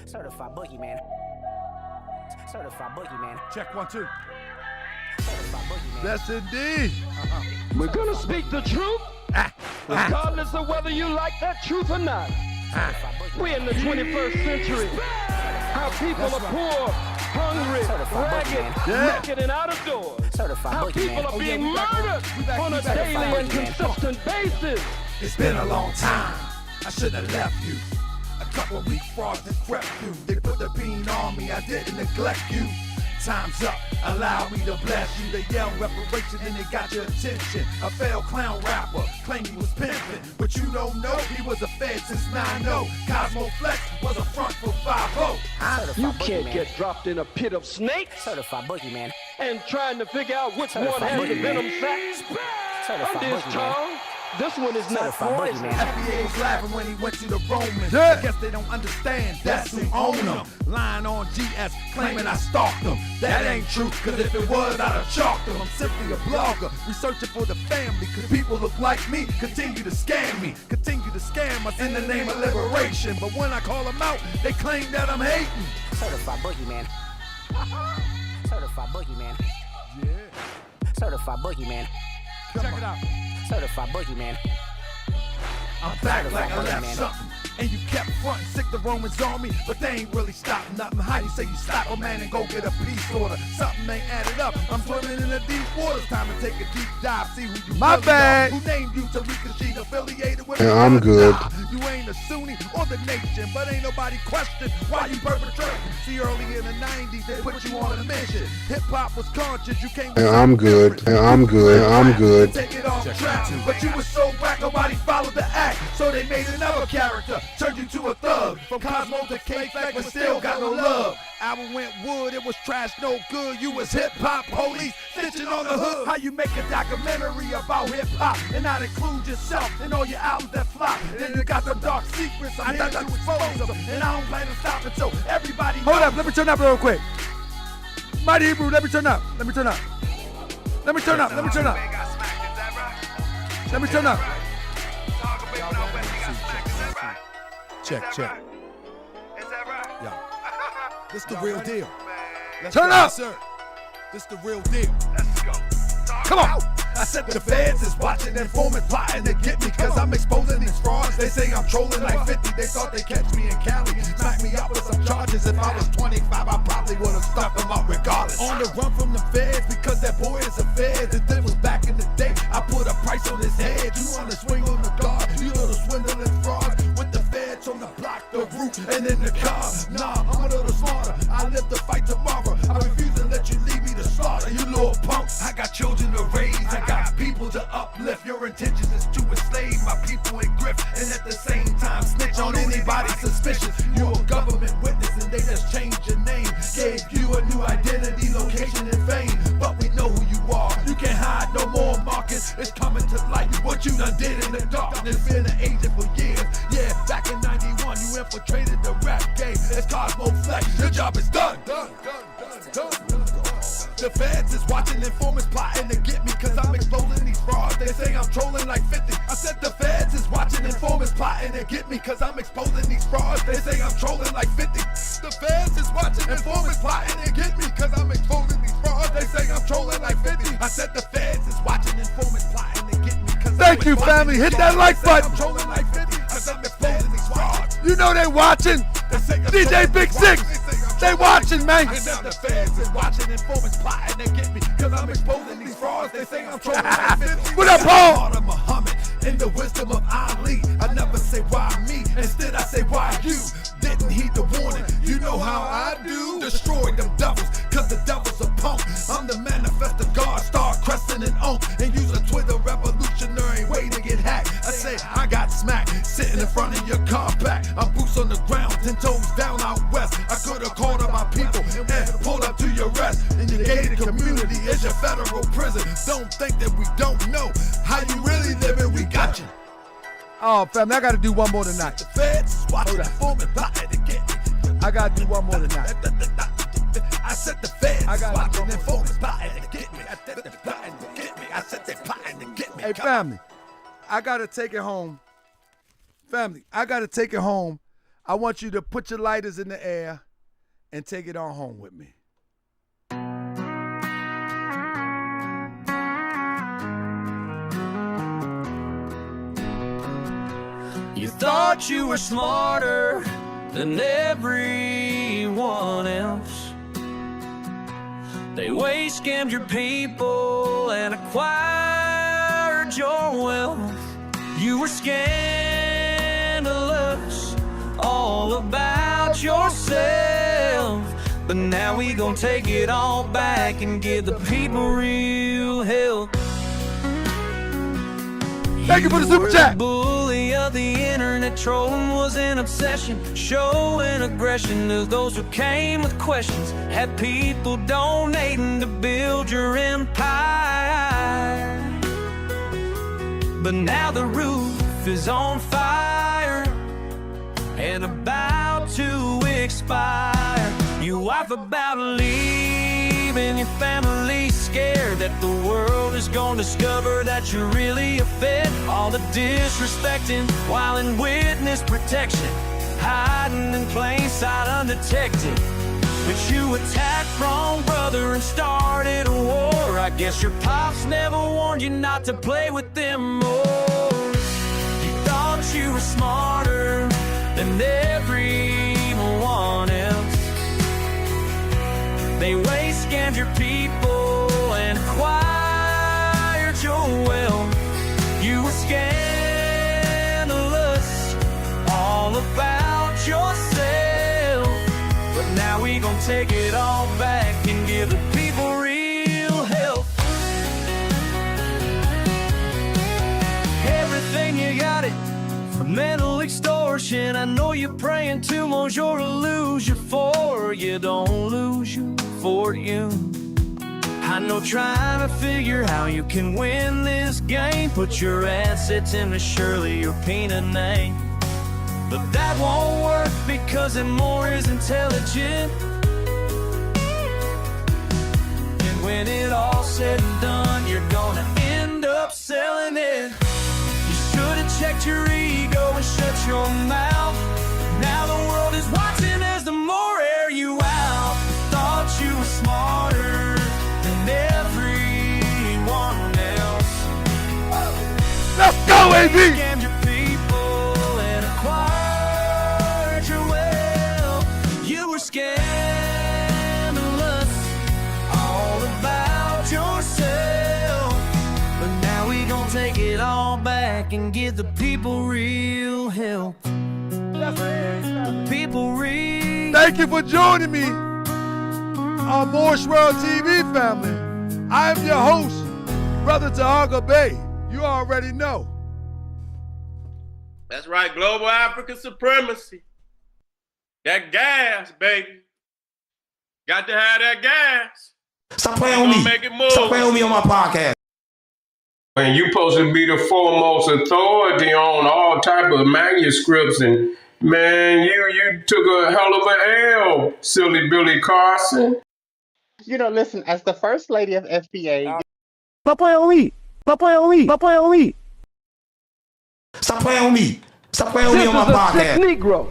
Certified boogeyman. Certified boogeyman. Check 1, 2. Certified boogeyman. Yes, indeed. We're gonna speak the truth, regardless of whether you like that truth or not. We're in the 21st century. How people are poor, hungry, ragged, naked, and out of doors. How people are being murdered on a daily and consistent basis. It's been a long time. I should have left you. A couple weak frauds that crept through. They put the bean on me. I didn't neglect you. Time's up, allow me to bless you. They yell reparation and they got your attention. A failed clown rapper, claimed he was pimping, but you don't know he was a fed since 9-0. Cosmo Flex was a front for 5-0. You can't get dropped in a pit of snakes Certified boogeyman. and trying to figure out which one has the venom sac. I'm this tall. This one is not poison. FBA was laughing when he went to the Romans. Yeah. I guess they don't understand, that's who own them. Lying on GS, claiming I stalked them. That ain't true, cause if it was, I'd have chalked them. I'm simply a blogger, researching for the family. Cause people look like me, continue to scam me. Continue to scam us in the name of liberation. But when I call them out, they claim that I'm hating. Certified boogeyman. Certified boogeyman. Yeah. Certified boogeyman. Check it out. Certified boogeyman. I'm back like I left something. And you kept frontin', sick the Romans on me, but they ain't really stopped nothing. How you say you stop a man and go get a peace order? Something ain't added up. I'm swimming in the deep waters. Time to take a deep dive, see who you My really bad. are. Who named you Tariqa Sheet affiliated with Yeah, I'm good. You ain't a Sunni or the nation, but ain't nobody question why you perpetrating. See, early in the 90s, they put you on a mission. Hip-hop was conscious, you can't Yeah, I'm good. Yeah, I'm good. Yeah, I'm good. Take it off track, but you was so whack, nobody followed the act. So they made another character, turned you to a thug. From Cosmo to K-Flex, but still got no love. Album went wood, it was trash, no good. You was hip-hop police, stitching on the hood. How you make a documentary about hip-hop and not include yourself in all your albums that flop? Then you got some dark secrets, I'm here to expose them. And I don't plan to stop until everybody knows. Hold up, let me turn up real quick. Mighty Hebrew, let me turn up. Let me turn up. Let me turn up. Let me turn up. Let me turn up. Check. Yo, this the real deal. Let's Turn go, up. sir. This the real deal. Come on. I said the feds is watching, informants plotting to get me, cause I'm exposing these frauds. They say I'm trolling like 50, they thought they catch me in Cali, smack me up with some charges. If I was 25, I probably would've stuck them up regardless. On the run from the feds, because that boy is a fed. If it was back in the day, I put a price on his head. You wanna swing on the guard, you little swindling fraud. With the feds on the block, the roof, and in the car. Nah, I'm a little smarter, I live to fight tomorrow. I refuse to let you leave me to slaughter, you little punks. I got children to raise, I got people to uplift. Your intentions is to enslave my people in grip, and at the same time snitch on anybody suspicious. You're a government witness and they just changed your name, gave you a new identity, location, and fame. But we know who you are, you can't hide no more. Marcus, it's coming to light what you done did in the darkness. Been an agent for years, yeah, back in 91 you infiltrated the rap game. It's Cosmo Flex, your job is done. The feds is watching, informants plotting to get me, cause I'm exposing these frauds. They say I'm trolling like 50. I said the feds is watching, informants plotting to get me, cause I'm exposing these frauds. They say I'm trolling like 50. The feds is watching, informants plotting to get me, cause I'm exposing these frauds. They say I'm trolling like 50. I said the feds is watching, informants plotting to get me, cause Thank you, family. Hit that like button. I'm trolling like 50. Cause I'm exposing these frauds. You know they watching. DJ Big Six, they watching, man. I said the feds is watching, informants plotting to get me, cause I'm exposing these frauds. They say I'm trolling like 50. What up, Paul? Muhammad, in the wisdom of Ali, I never say why me, instead I say why you. Didn't heed the warning, you know how I do. Destroy them devils, cause the devil's a punk. I'm the manifest of God, star crescent and unk, and use a Twitter revolutionary way to get hacked. I say I got smacked, sitting in front of your compact. I'm boots on the ground, 10 toes down out west. I could've called on my people and pulled up to your rest. In your gated community is your federal prison. Don't think that we don't know how you really living, we got you. Oh, family, I gotta do one more tonight. The feds watching, informing, plotting to get me. I gotta do one more tonight. I said the feds I gotta watching, do one more. informing, plotting to get me. I said they plotting to get me. I said they plotting to get me. Hey, family, I gotta take it home. Family, I gotta take it home. I want you to put your lighters in the air and take it on home with me. You thought you were smarter than everyone else. They waste scammed your people and acquired your wealth. You were scandalous, all about yourself. But now we gon' take it all back and give the people real help. Thank you for the super chat. Bully of the internet, trolling was an obsession, showing aggression to those who came with questions. Had people donating to build your empire. But now the roof is on fire and about to expire. Your wife about to leave and your family scared that the world is gonna discover that you're really a fed. All the disrespecting while in witness protection, hiding in plain sight undetected. But you attacked wrong brother and started a war. I guess your pops never warned you not to play with them more. You thought you were smarter than everyone else. They waste scammed your people and acquired your wealth. You were scandalous, all about yourself. But now we gon' take it all back and give the people real help. Everything you got it from mental extortion. I know you're praying to Monsieur to lose you for you don't lose you for you. I know trying to figure how you can win this game. Put your assets into Shirley or Peanut name. But that won't work because Moore is intelligent. And when it all said and done, you're gonna end up selling it. You should have checked your ego and shut your mouth. Now the world is watching as the more air you out. Thought you were smarter than everyone else. can give the people real help. People real. Thank you for joining me on Moorish World TV, family. I am your host, Brother Tahaga Bay. You already know. That's right, global African supremacy. That gas, baby. Got to have that gas. Stop playing with me. Make it move. Stop playing with me on my podcast. And you supposed to be the foremost authority on all type of manuscripts, and man, you took a hell of a L, silly Billy Carson. You know, listen, as the first lady of FBA. Stop playing with me. Stop playing with me. Stop playing with me. Stop playing with me. Stop playing with me on my podcast. Sick Negro.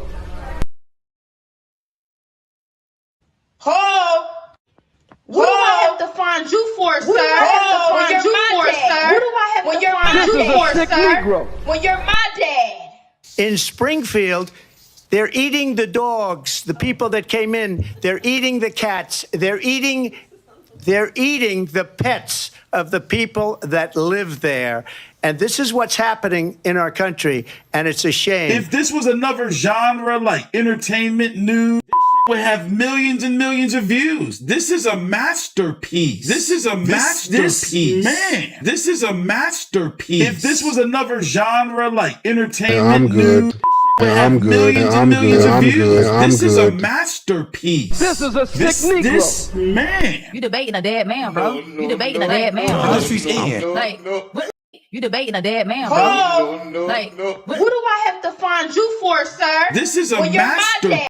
What do I have to find you for, sir? What do I have to find you for, sir? What do I have to find you for, sir? When you're my dad. In Springfield, they're eating the dogs, the people that came in. They're eating the cats. They're eating the pets of the people that live there. And this is what's happening in our country, and it's a shame. If this was another genre like entertainment news, would have millions and millions of views. This is a masterpiece. This is a masterpiece. Man, this is a masterpiece. If this was another genre like entertainment news, would have millions and millions of views. This is a masterpiece. This is a sick Negro. This man. You debating a dead man, bro. You debating a dead man, bro. Like, you debating a dead man, bro. Like, what do I have to find you for, sir? This is a when you're my masterpiece. dad.